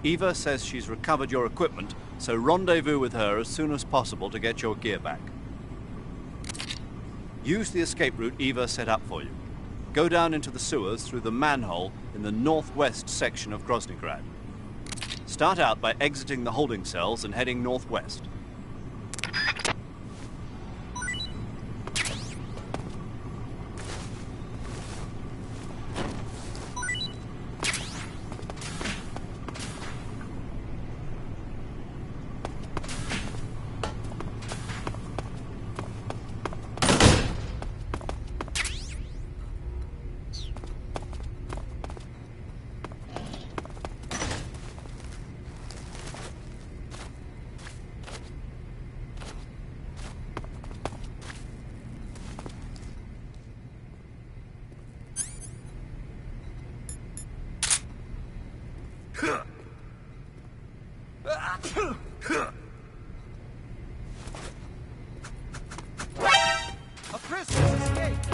S3: Eva says she's recovered your equipment, so rendezvous with her as soon as possible to get your gear back. Use the escape route Eva set up for you. Go down into the sewers through the manhole in the northwest section of Groznygrad. Start out by exiting the holding cells and heading northwest.
S9: A prisoner's escaped!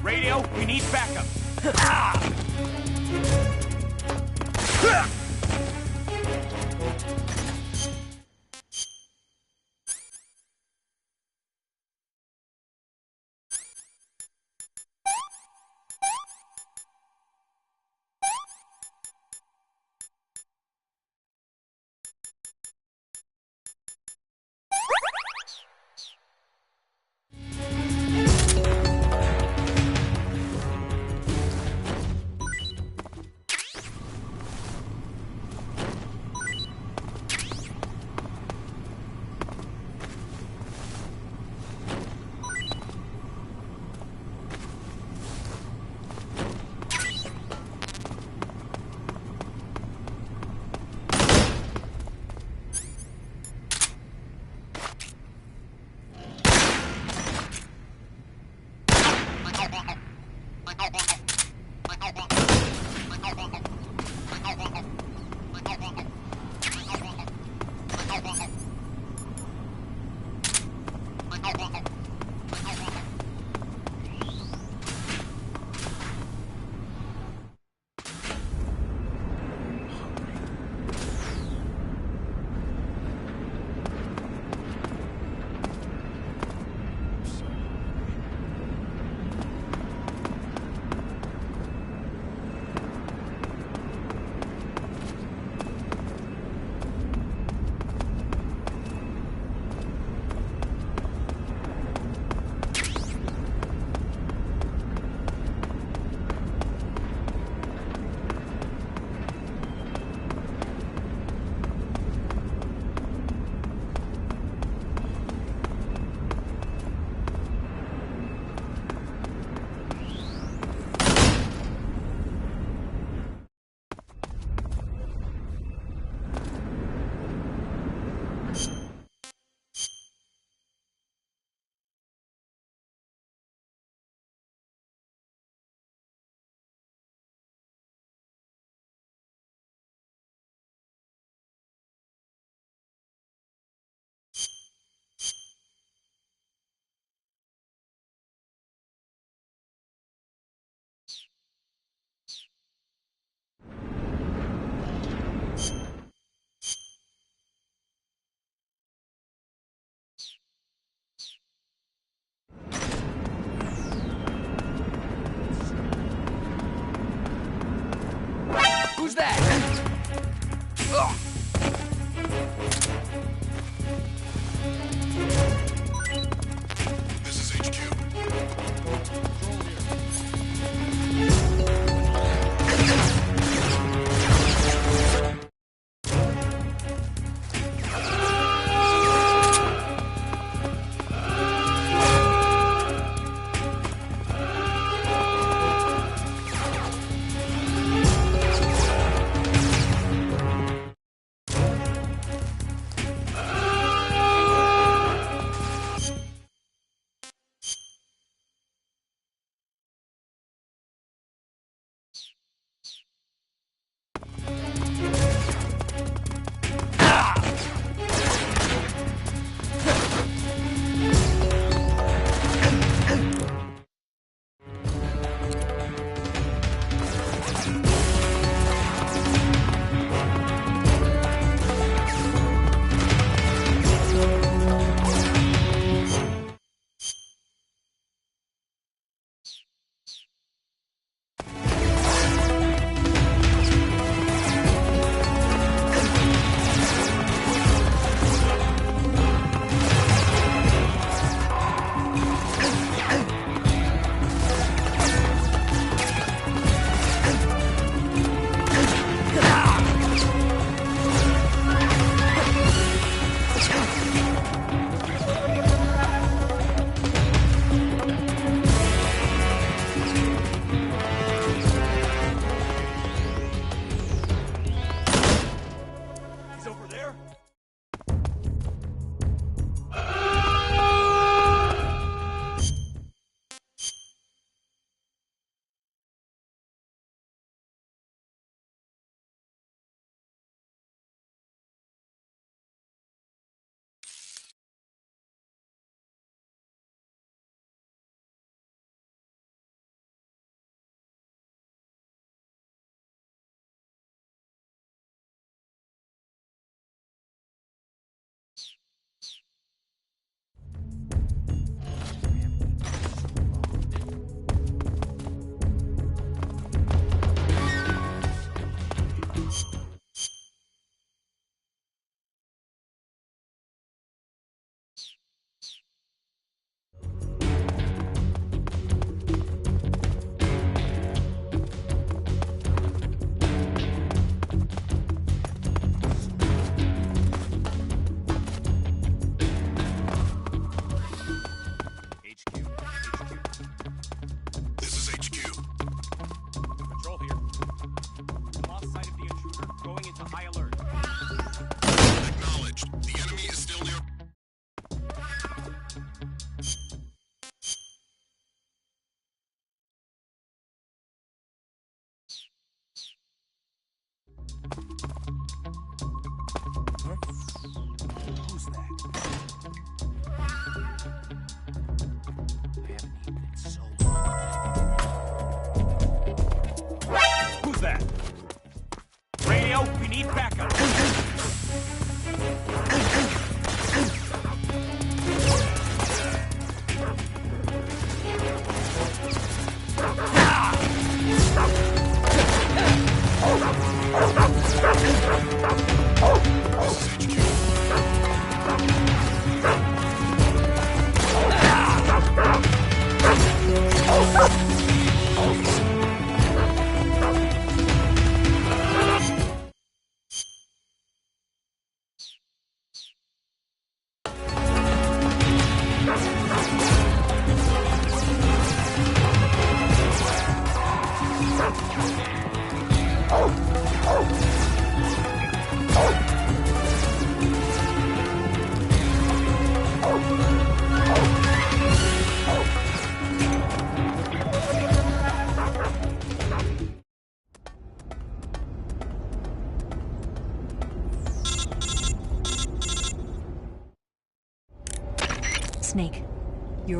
S13: Radio, we need backup. Who's that? Ugh.
S7: This is HQ.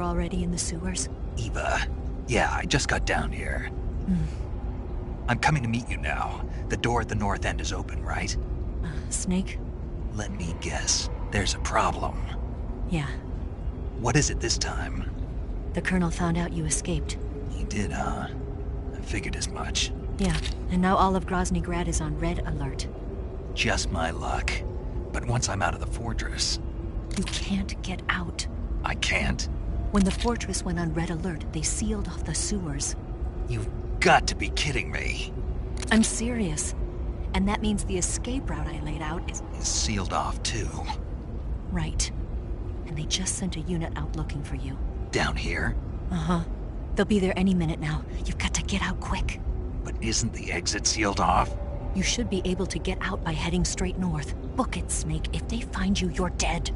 S6: already in the sewers?
S1: Eva. Yeah, I just got down here. I'm coming to meet you now. The door at the north end is open, right?
S6: Snake?
S1: Let me guess. There's a problem.
S6: Yeah.
S1: What is it this time?
S6: The Colonel found out you escaped.
S1: He did, huh? I figured as much.
S6: Yeah, and now all of Grozny Grad is on red alert.
S1: Just my luck. But once I'm out of the fortress...
S6: You can't get out.
S1: I can't?
S6: When the fortress went on red alert, they sealed off the sewers.
S1: You've got to be kidding me.
S6: I'm serious. And that means the escape route I laid out is
S1: sealed off, too.
S6: Right. And they just sent a unit out looking for you.
S1: Down here?
S6: Uh-huh. They'll be there any minute now. You've got to get out quick.
S1: But isn't the exit sealed off?
S6: You should be able to get out by heading straight north. Book it, Snake. If they find you, you're dead.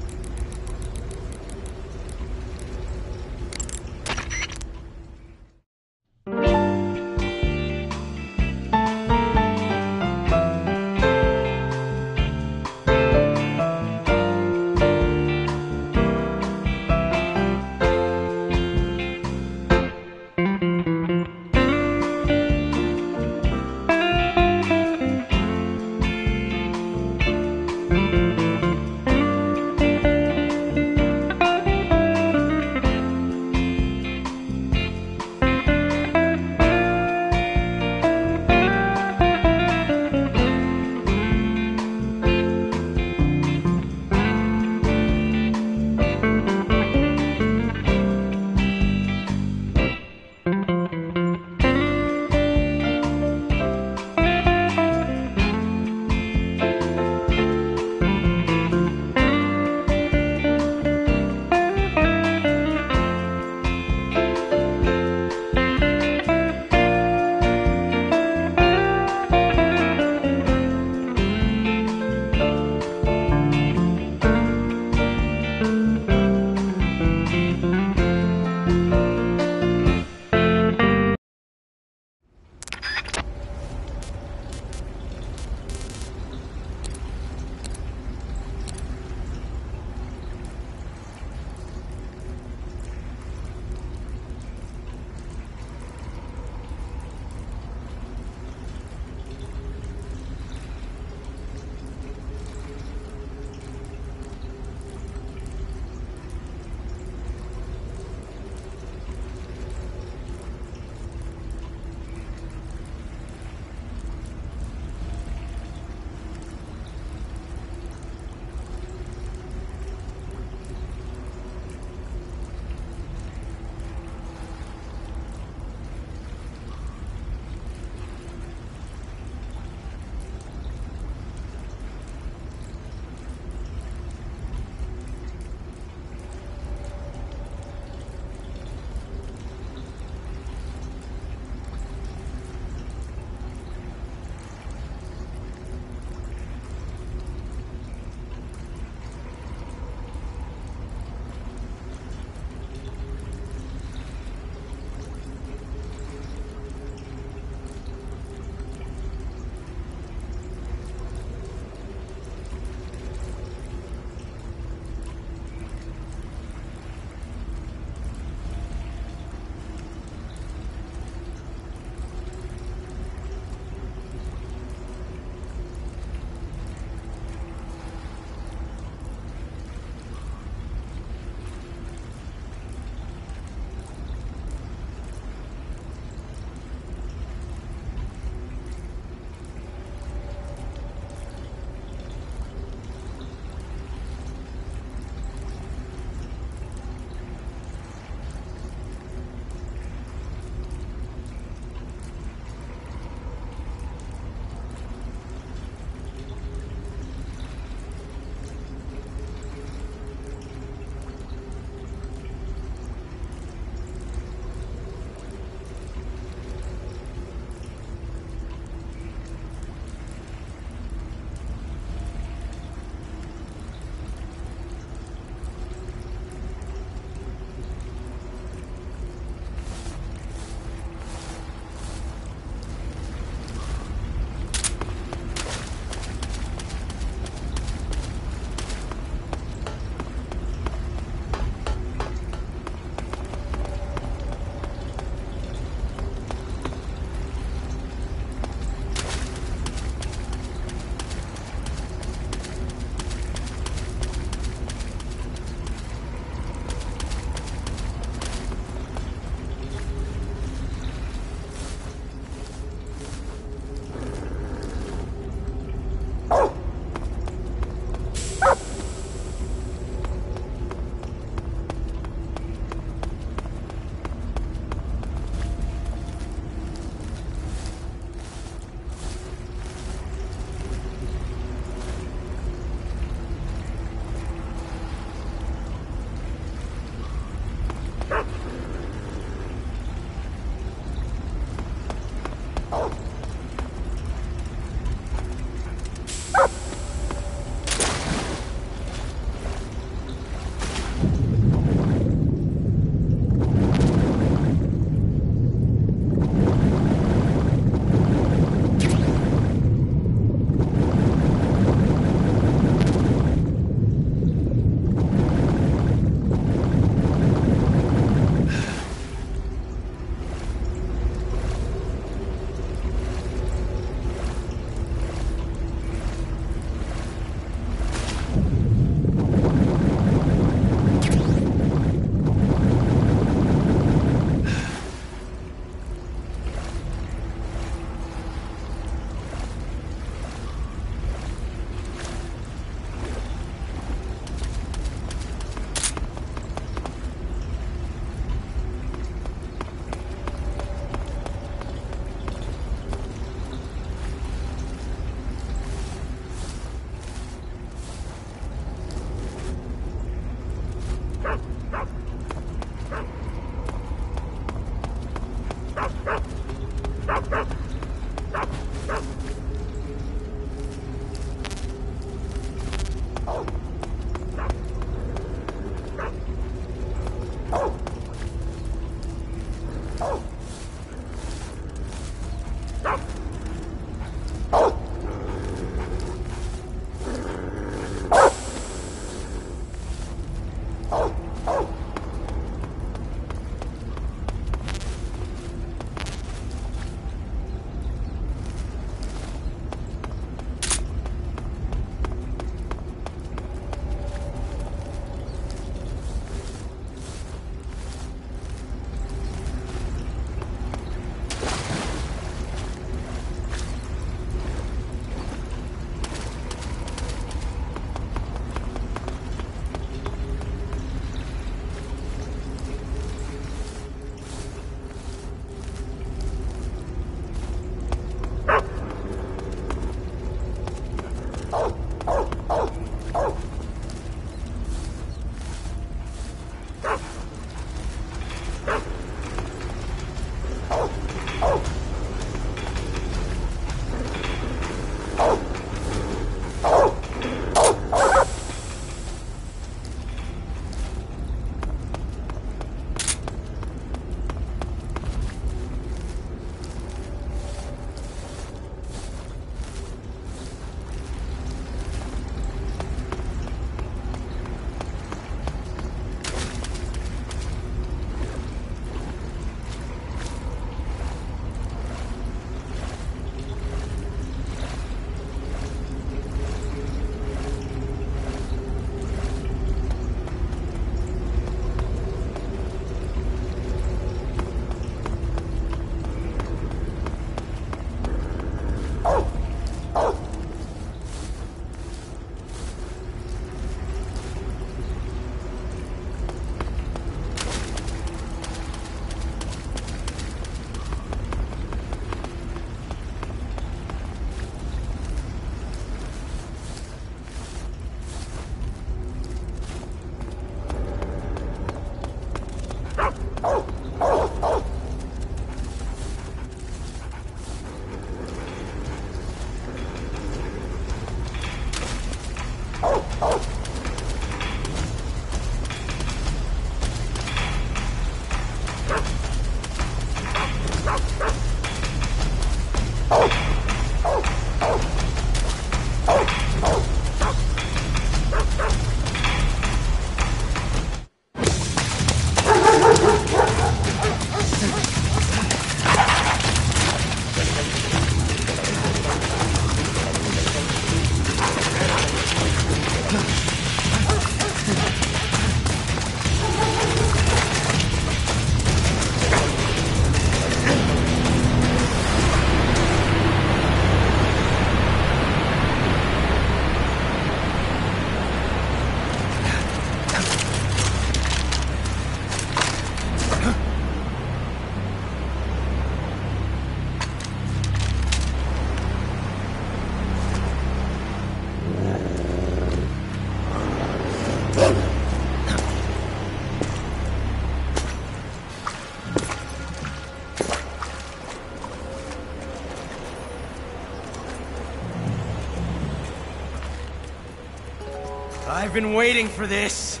S9: I've been waiting for this.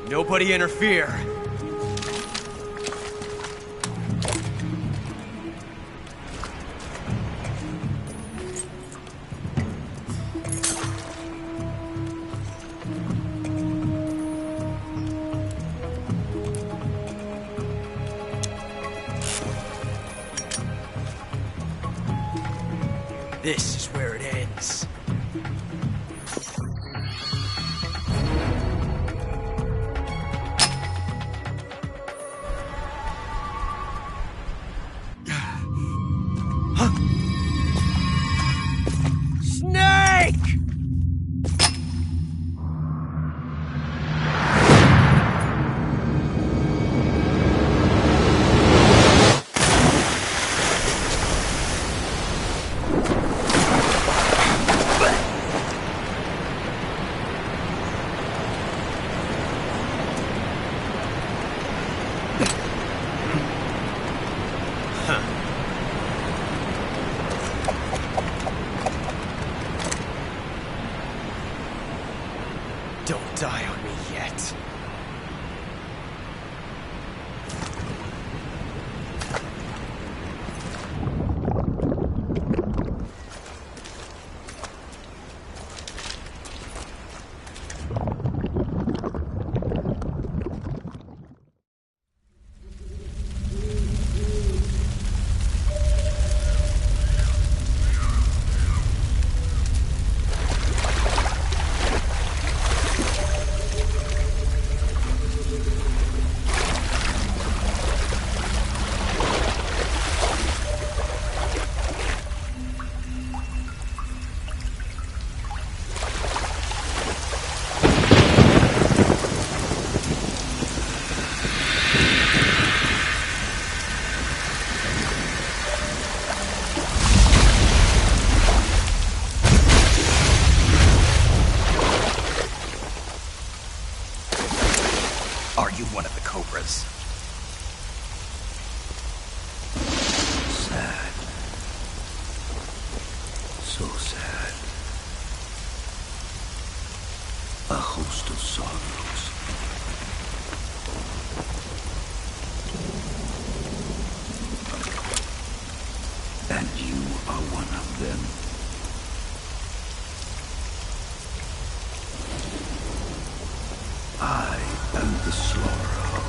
S9: Nobody interfere. This is where it ends. Snake! Don't die on me yet.
S10: A host of sorrows. And you are one of them. I am the sorrow.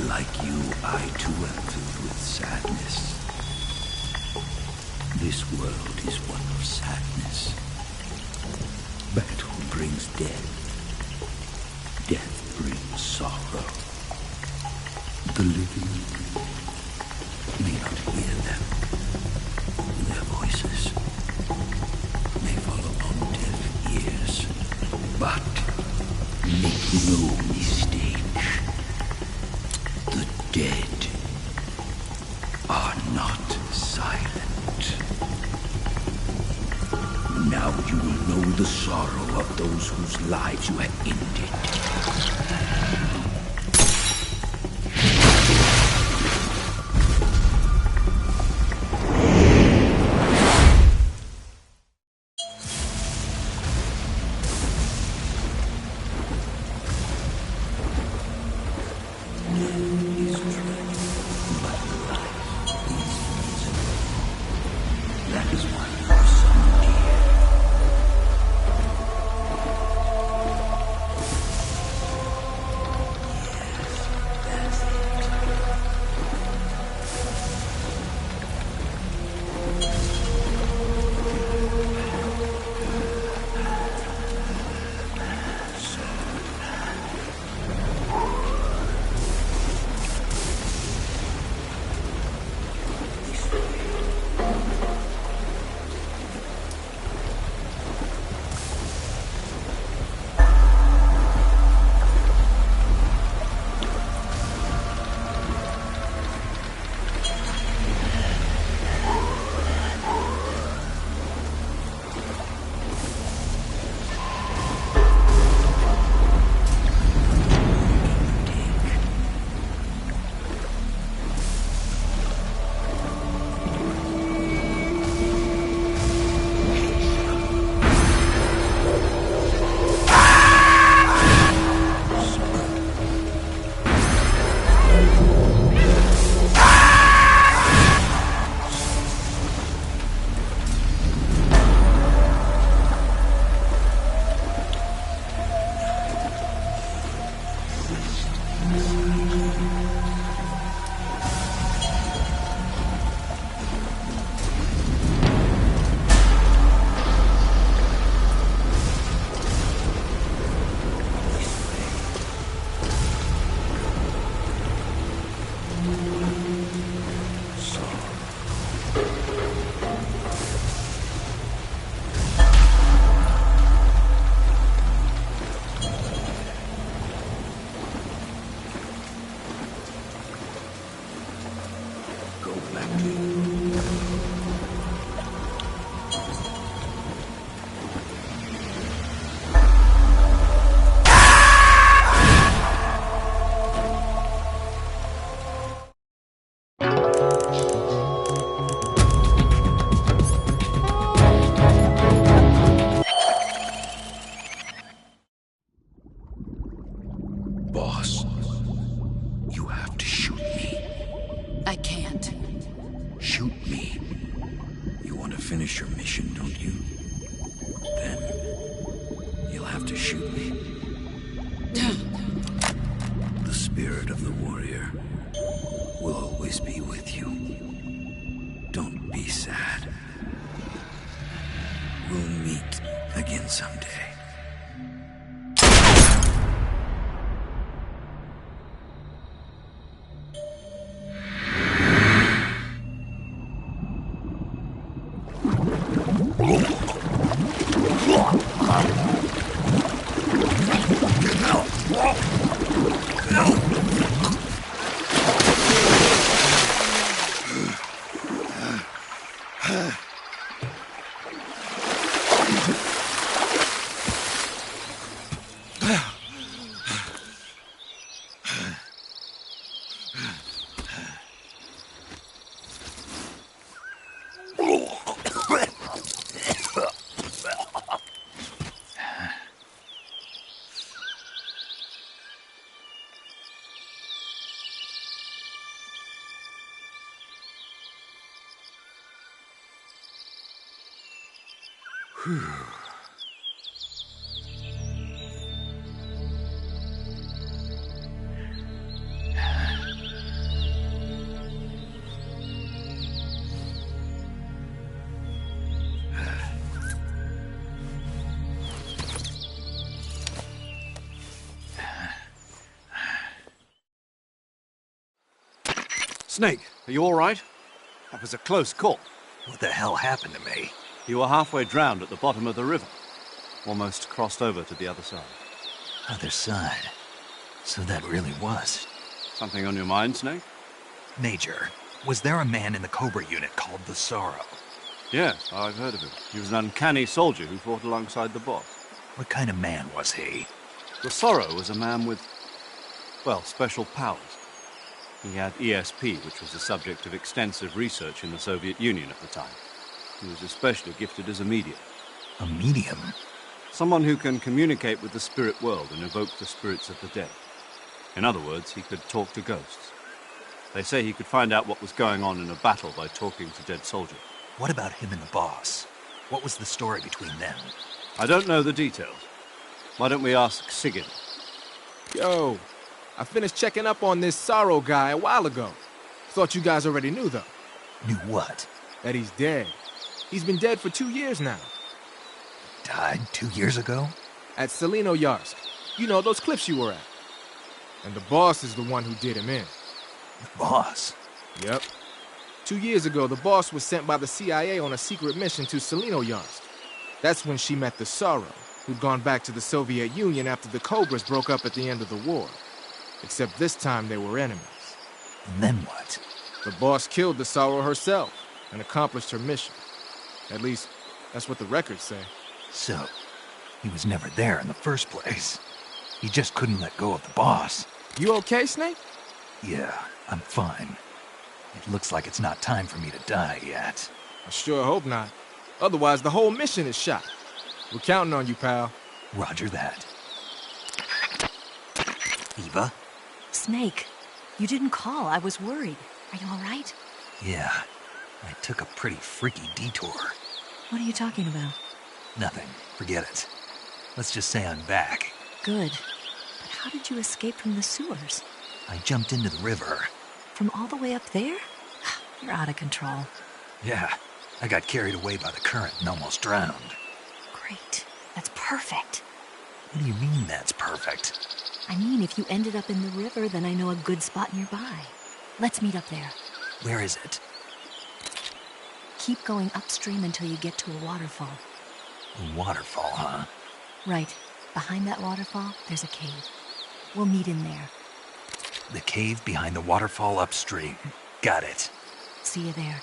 S10: Like you, I too am filled with sadness. This world is one of sadness. Battle brings death. Death brings sorrow. The living may not hear them. Their voices may fall upon deaf ears. But make no mistake. The dead are not silent. Now you will know the sorrow of those whose lives you have ended. Boss, you have to shoot me.
S11: I can't.
S10: Shoot me. You want to finish your mission, don't you? Then you'll have to shoot me. The spirit of the warrior will always be with you. Don't be sad. We'll meet again someday.
S3: Snake, are you all right? That was a close call.
S1: What the hell happened to me?
S3: You were halfway drowned at the bottom of the river. Almost crossed over to the other side.
S1: Other side? So that really was.
S3: Something on your mind, Snake?
S1: Major, was there a man in the Cobra unit called the Sorrow?
S3: Yes, I've heard of him. He was an uncanny soldier who fought alongside the boss.
S1: What kind of man was he?
S3: The Sorrow was a man with, well, special powers. He had ESP, which was the subject of extensive research in the Soviet Union at the time. He was especially gifted as a medium.
S1: A medium?
S3: Someone who can communicate with the spirit world and evoke the spirits of the dead. In other words, he could talk to ghosts. They say he could find out what was going on in a battle by talking to dead soldiers.
S1: What about him and the boss? What was the story between them?
S3: I don't know the details. Why don't we ask Sigyn?
S5: Yo, I finished checking up on this Sorrow guy a while ago. Thought you guys already knew, though.
S1: Knew what?
S5: That he's dead. He's been dead for 2 years now.
S1: Died 2 years ago?
S5: At Selino-Yarsk. You know, those cliffs you were at. And the boss is the one who did him in.
S1: The boss?
S5: Yep. 2 years ago, the boss was sent by the CIA on a secret mission to Selino-Yarsk. That's when she met the Sorrow, who'd gone back to the Soviet Union after the Cobras broke up at the end of the war. Except this time they were enemies.
S1: And then what?
S5: The boss killed the Sorrow herself and accomplished her mission. At least, that's what the records say.
S1: So, he was never there in the first place. He just couldn't let go of the boss.
S5: You okay, Snake?
S1: Yeah, I'm fine. It looks like it's not time for me to die yet.
S5: I sure hope not. Otherwise, the whole mission is shot. We're counting on you, pal.
S1: Roger that. Eva?
S6: Snake, you didn't call. I was worried. Are you all right?
S1: Yeah, I took a pretty freaky detour.
S6: What are you talking about?
S1: Nothing. Forget it. Let's just say I'm back.
S6: Good. But how did you escape from the sewers?
S1: I jumped into the river.
S6: From all the way up there? You're out of control.
S1: Yeah, I got carried away by the current and almost drowned.
S6: Great. That's perfect.
S1: What do you mean that's perfect?
S6: I mean, if you ended up in the river, then I know a good spot nearby. Let's meet up there.
S1: Where is it?
S6: Keep going upstream until you get to a waterfall.
S1: A waterfall, huh?
S6: Right. Behind that waterfall, there's a cave. We'll meet in there.
S1: The cave behind the waterfall upstream. Got it.
S6: See you there.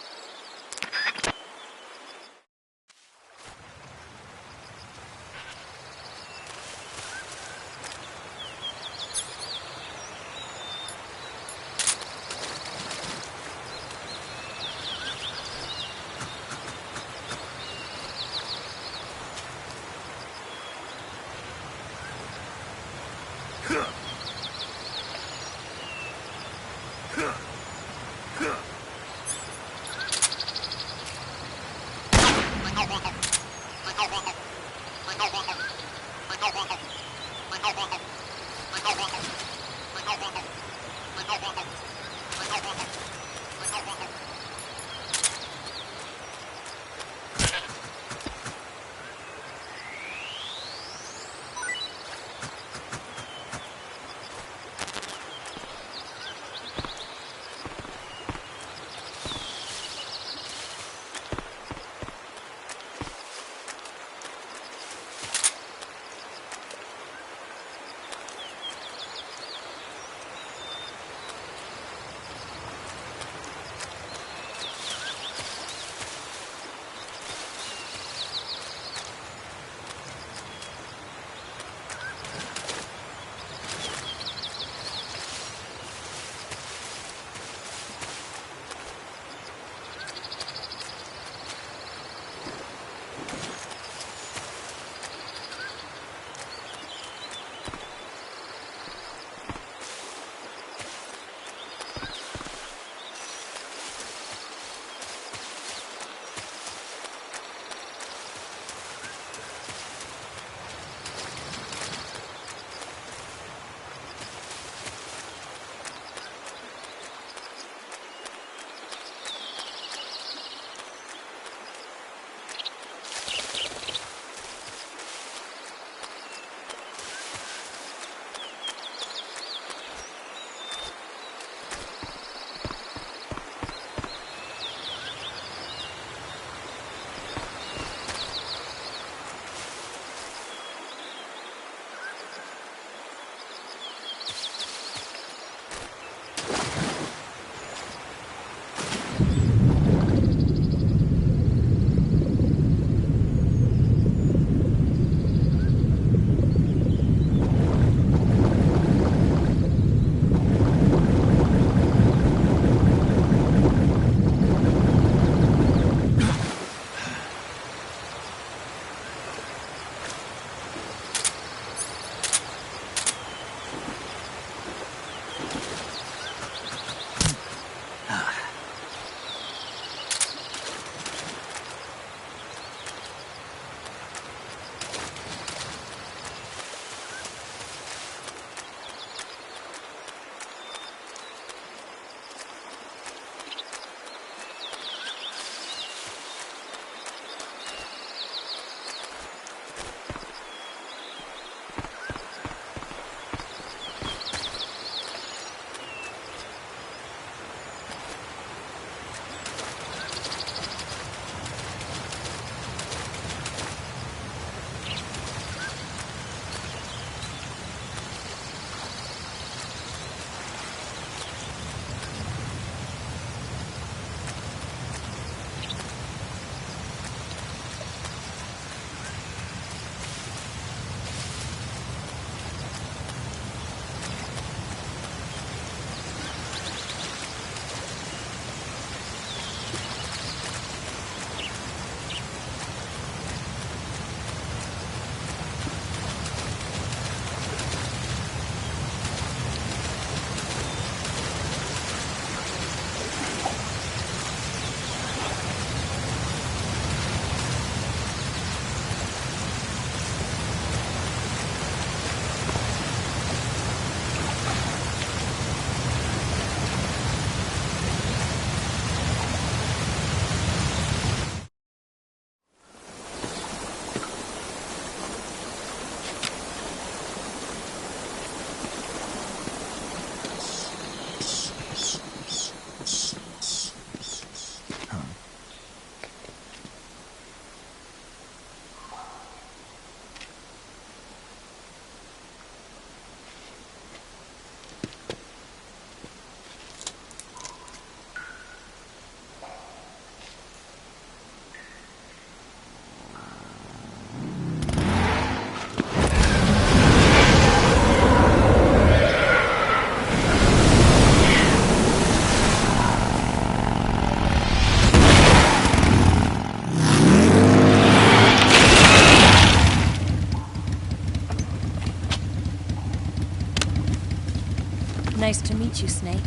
S6: Nice to meet you, Snake.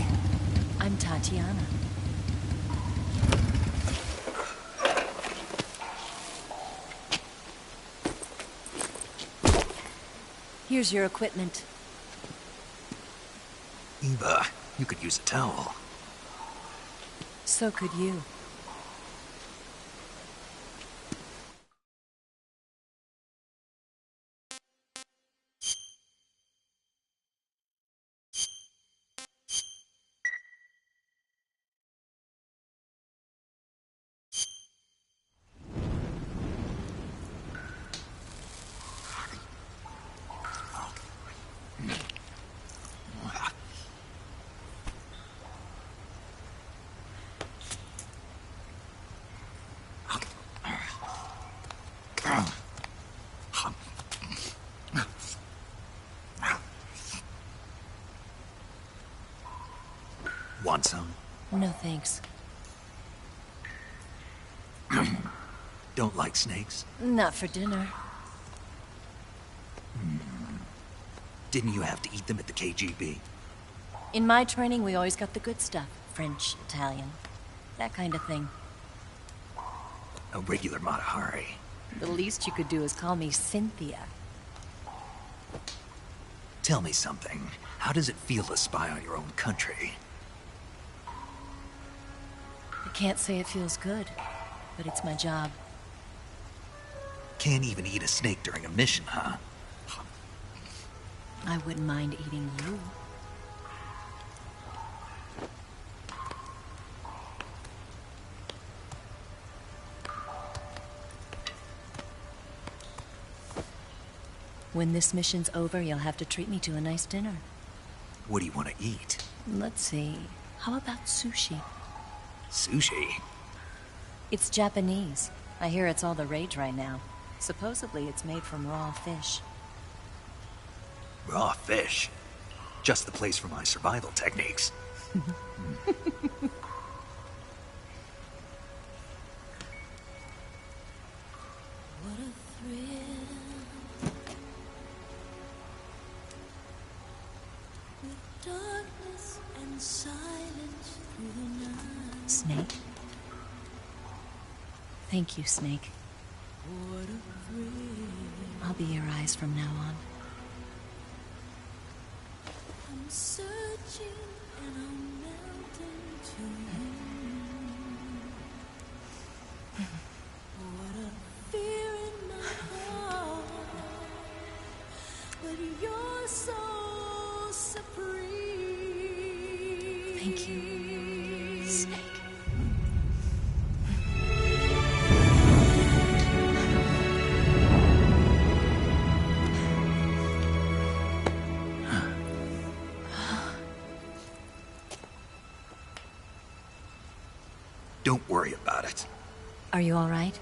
S6: I'm Tatiana. Here's your equipment.
S1: Eva, you could use a towel.
S6: So could you.
S1: Want some?
S6: No thanks.
S1: Don't like snakes?
S6: Not for dinner.
S1: Didn't you have to eat them at the KGB?
S6: In my training, we always got the good stuff. French, Italian, that kind of thing.
S1: A regular Mata Hari.
S6: The least you could do is call me Cynthia.
S1: Tell me something. How does it feel to spy on your own country?
S6: I can't say it feels good, but it's my job.
S1: Can't even eat a snake during a mission, huh?
S6: I wouldn't mind eating you. When this mission's over, you'll have to treat me to a nice dinner.
S1: What do you want to eat?
S6: Let's see. How about sushi?
S1: Sushi?
S6: It's Japanese. I hear it's all the rage right now. Supposedly it's made from raw fish.
S1: Raw fish? Just the place for my survival techniques.
S14: What a thrill. With darkness and silence through the night.
S6: Snake? Thank you, Snake.
S14: What a thrill.
S6: I'll be your eyes from now on.
S14: I'm searching and I'm melting to you. What a fear in my heart, but you're so supreme.
S6: Thank you, Snake.
S1: Don't worry about it.
S6: Are you all right?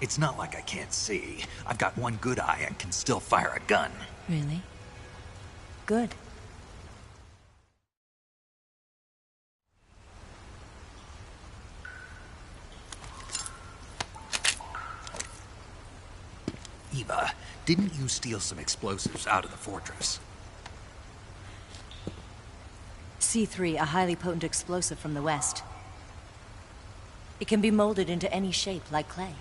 S1: It's not like I can't see. I've got one good eye and can still fire a gun.
S6: Really? Good.
S1: Eva, didn't you steal some explosives out of the fortress?
S6: C3, a highly potent explosive from the west. It can be molded into any shape, like clay.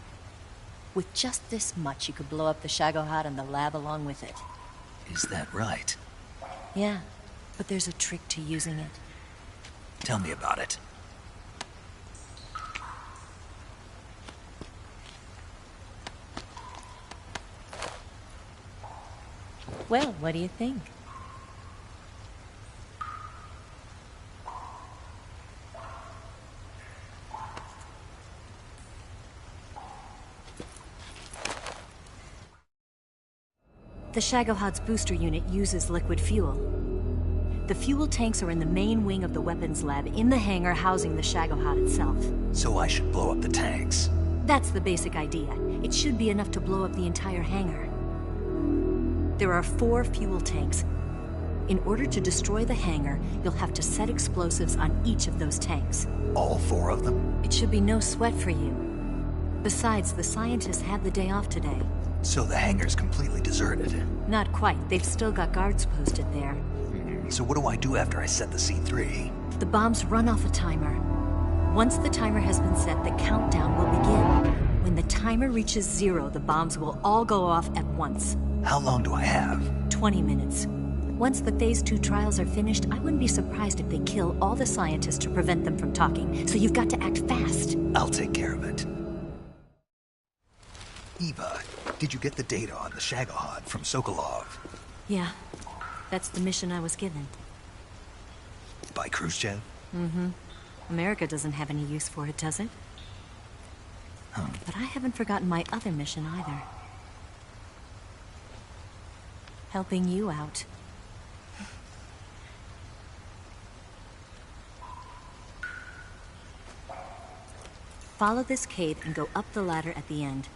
S6: With just this much, you could blow up the Shagohod and the lab along with it.
S1: Is that right?
S6: Yeah, but there's a trick to using it.
S1: Tell me about it.
S6: Well, what do you think? The Shagohod's booster unit uses liquid fuel. The fuel tanks are in the main wing of the weapons lab in the hangar housing the Shagohod itself.
S1: So I should blow up the tanks.
S6: That's the basic idea. It should be enough to blow up the entire hangar. There are 4 fuel tanks. In order to destroy the hangar, you'll have to set explosives on each of those tanks.
S1: All 4 of them?
S6: It should be no sweat for you. Besides, the scientists had the day off today.
S1: So the hangar's completely deserted.
S6: Not quite. They've still got guards posted there.
S1: So what do I do after I set the C3?
S6: The bombs run off a timer. Once the timer has been set, the countdown will begin. When the timer reaches 0, the bombs will all go off at once.
S1: How long do I have?
S6: 20 minutes. Once the Phase 2 trials are finished, I wouldn't be surprised if they kill all the scientists to prevent them from talking. So you've got to act fast.
S1: I'll take care of it. Eva, did you get the data on the Shagohod from Sokolov?
S6: Yeah, that's the mission I was given.
S1: By Khrushchev?
S6: Mm-hmm. America doesn't have any use for it, does it? But I haven't forgotten my other mission either. Helping you out. Follow this cave and go up the ladder at the end.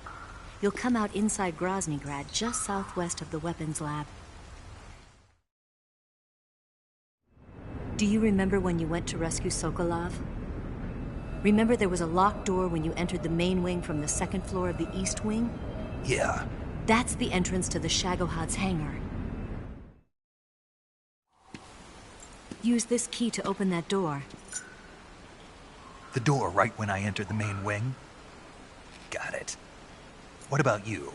S6: You'll come out inside Groznygrad, just southwest of the weapons lab. Do you remember when you went to rescue Sokolov? Remember there was a locked door when you entered the main wing from the second floor of the East Wing?
S1: Yeah.
S6: That's the entrance to the Shagohod's hangar. Use this key to open that door.
S1: The door right when I entered the main wing? Got it. What about you?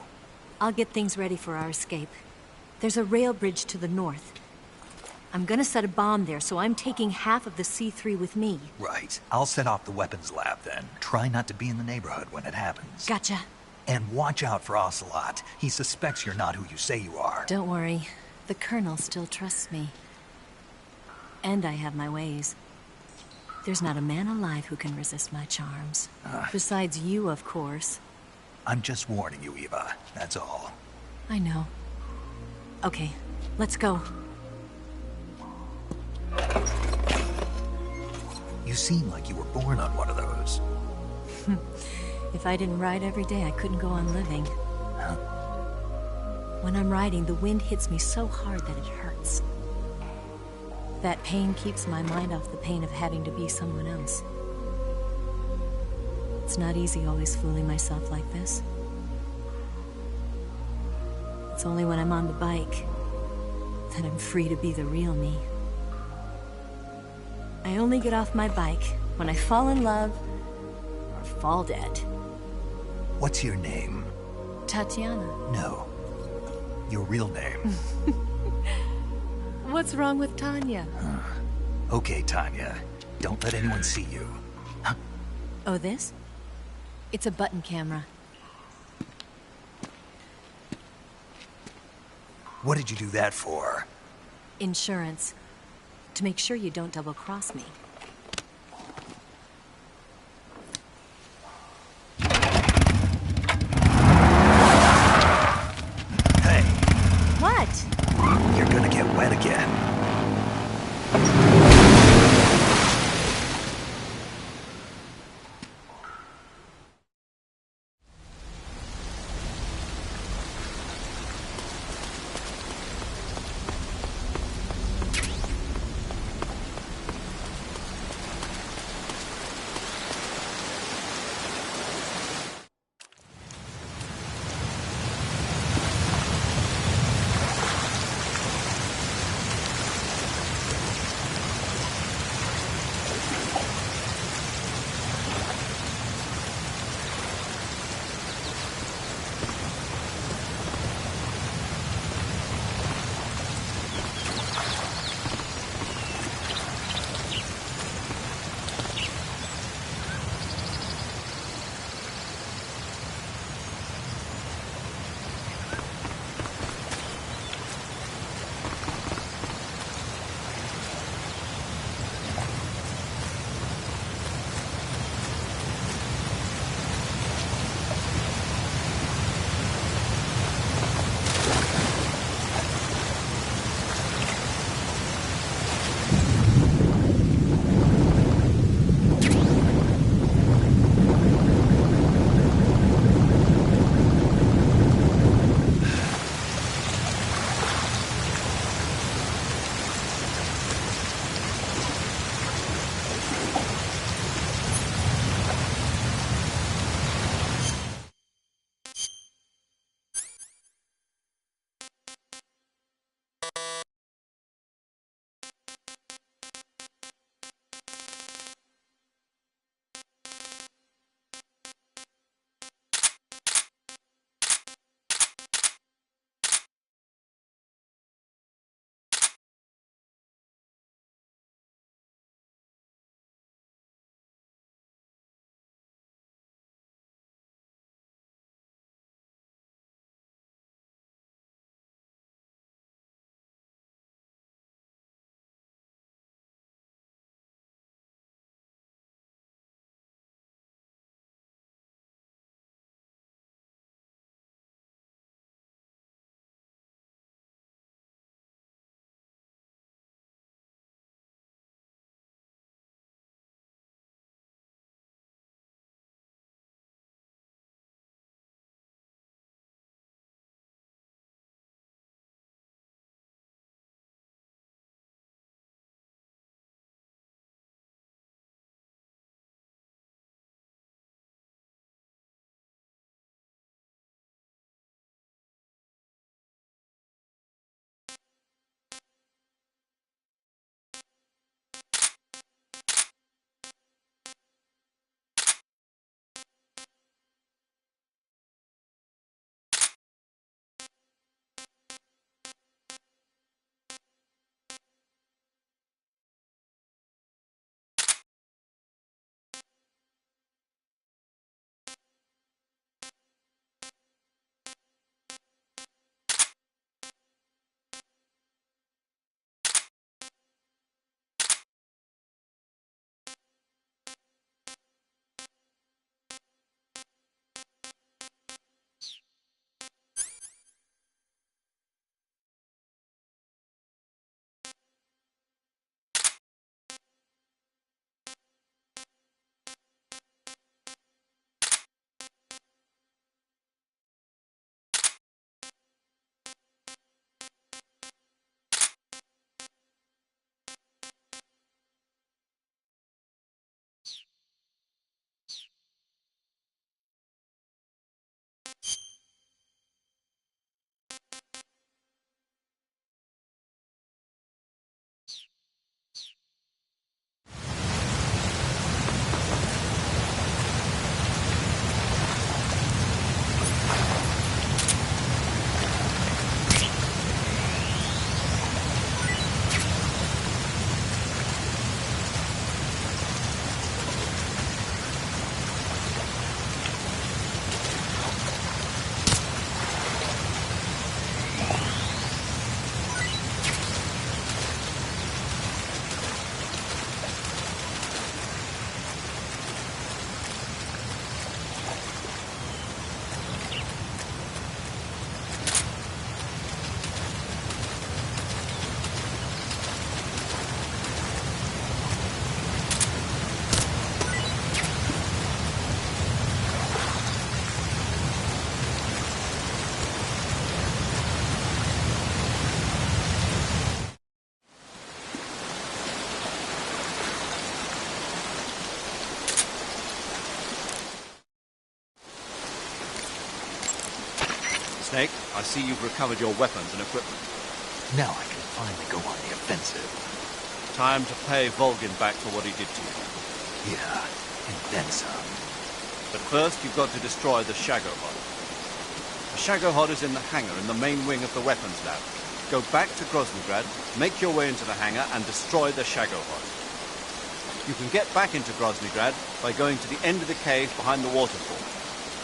S6: I'll get things ready for our escape. There's a rail bridge to the north. I'm gonna set a bomb there, so I'm taking half of the C3 with me.
S1: Right. I'll set off the weapons lab then. Try not to be in the neighborhood when it happens.
S6: Gotcha.
S1: And watch out for Ocelot. He suspects you're not who you say you are.
S6: Don't worry. The Colonel still trusts me. And I have my ways. There's not a man alive who can resist my charms. Besides you, of course.
S1: I'm just warning you, Eva. That's all.
S6: I know. Okay, let's go.
S1: You seem like you were born on one of those.
S6: If I didn't ride every day, I couldn't go on living. When I'm riding, the wind hits me so hard that it hurts. That pain keeps my mind off the pain of having to be someone else. It's not easy always fooling myself like this. It's only when I'm on the bike that I'm free to be the real me. I only get off my bike when I fall in love or fall dead.
S1: What's your name?
S6: Tatiana.
S1: No. Your real name.
S6: What's wrong with Tanya?
S1: Okay, Tanya. Don't let anyone see you.
S6: Oh, this? It's a button camera.
S1: What did you do that for?
S6: Insurance. To make sure you don't double-cross me.
S1: Hey.
S6: What?
S1: You're gonna get wet again.
S3: Snake, I see you've recovered your weapons and equipment.
S1: Now I can finally go on the offensive.
S3: Time to pay Volgin back for what he did to you.
S1: Yeah, and then some.
S3: But first, you've got to destroy the Shagohod. The Shagohod is in the hangar in the main wing of the weapons lab. Go back to Groznygrad, make your way into the hangar, and destroy the Shagohod. You can get back into Groznygrad by going to the end of the cave behind the waterfall.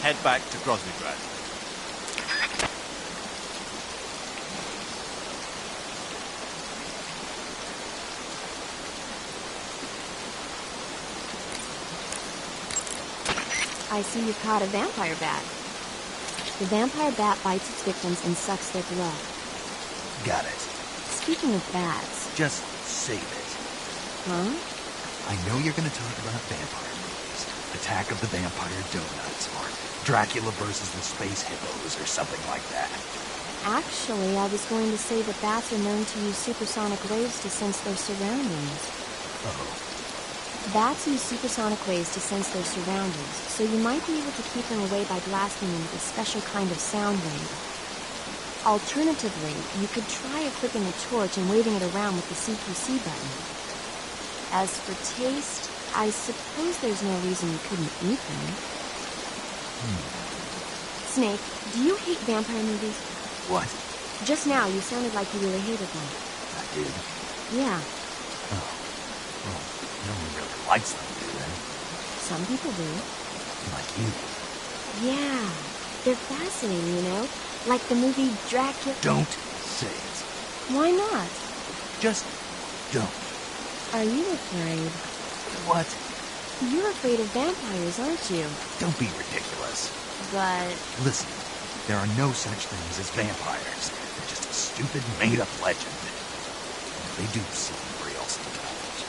S3: Head back to Groznygrad.
S4: I see you caught a vampire bat. The vampire bat bites its victims and sucks their blood.
S1: Got it.
S4: Speaking of bats...
S1: Just save it.
S4: Huh?
S1: I know you're going to talk about vampire movies. Attack of the Vampire Donuts, or Dracula versus the Space Hippos, or something like that.
S4: Actually, I was going to say that bats are known to use supersonic waves to sense their surroundings.
S1: Oh.
S4: Bats use supersonic waves to sense their surroundings, so you might be able to keep them away by blasting them with a special kind of sound wave. Alternatively, you could try equipping a torch and waving it around with the CQC button. As for taste, I suppose there's no reason you couldn't eat them. Snake, do you hate vampire movies?
S1: What?
S4: Just now, you sounded like you really hated them.
S1: I did?
S4: Yeah.
S1: Oh. Well, no one really likes them, do they?
S4: Some people do.
S1: Like you.
S4: Yeah. They're fascinating, you know? Like the movie Dracula...
S1: Don't say it.
S4: Why not?
S1: Just don't.
S4: Are you afraid?
S1: What?
S4: You're afraid of vampires, aren't you?
S1: Don't be ridiculous.
S4: But...
S1: Listen, there are no such things as vampires. They're just a stupid, made-up legend. They do seem real sometimes.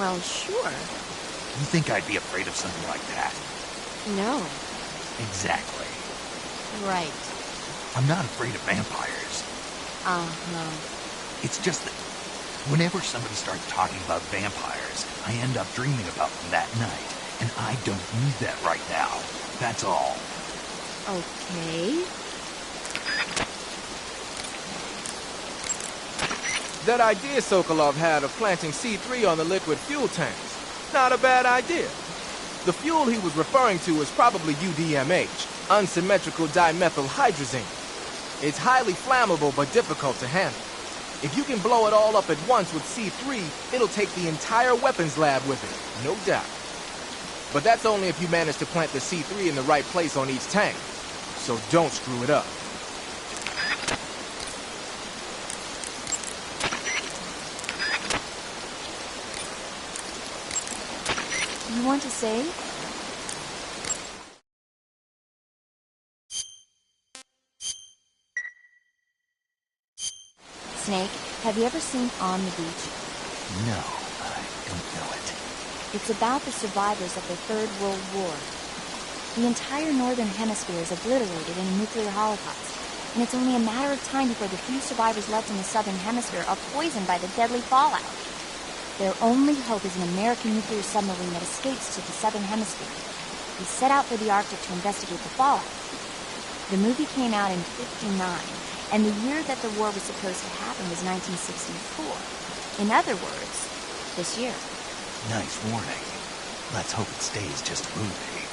S4: Well, sure.
S1: You think I'd be afraid of something like that?
S4: No.
S1: Exactly.
S4: Right.
S1: I'm not afraid of vampires.
S4: Uh-huh.
S1: It's just that whenever somebody starts talking about vampires, I end up dreaming about them that night. And I don't need that right now. That's all.
S4: Okay.
S5: That idea Sokolov had of planting C3 on the liquid fuel tanks, not a bad idea. The fuel he was referring to is probably UDMH, unsymmetrical dimethyl hydrazine. It's highly flammable but difficult to handle. If you can blow it all up at once with C3, it'll take the entire weapons lab with it, no doubt. But that's only if you manage to plant the C3 in the right place on each tank. So don't screw it up.
S4: You want to say? Snake, have you ever seen On the Beach?
S1: No, I don't know it.
S4: It's about the survivors of the Third World War. The entire northern hemisphere is obliterated in a nuclear holocaust, and it's only a matter of time before the few survivors left in the southern hemisphere are poisoned by the deadly fallout. Their only hope is an American nuclear submarine that escapes to the southern hemisphere. They set out for the Arctic to investigate the fallout. The movie came out in '59, and the year that the war was supposed to happen was 1964. In other words, this year.
S1: Nice warning. Let's hope it stays just a movie.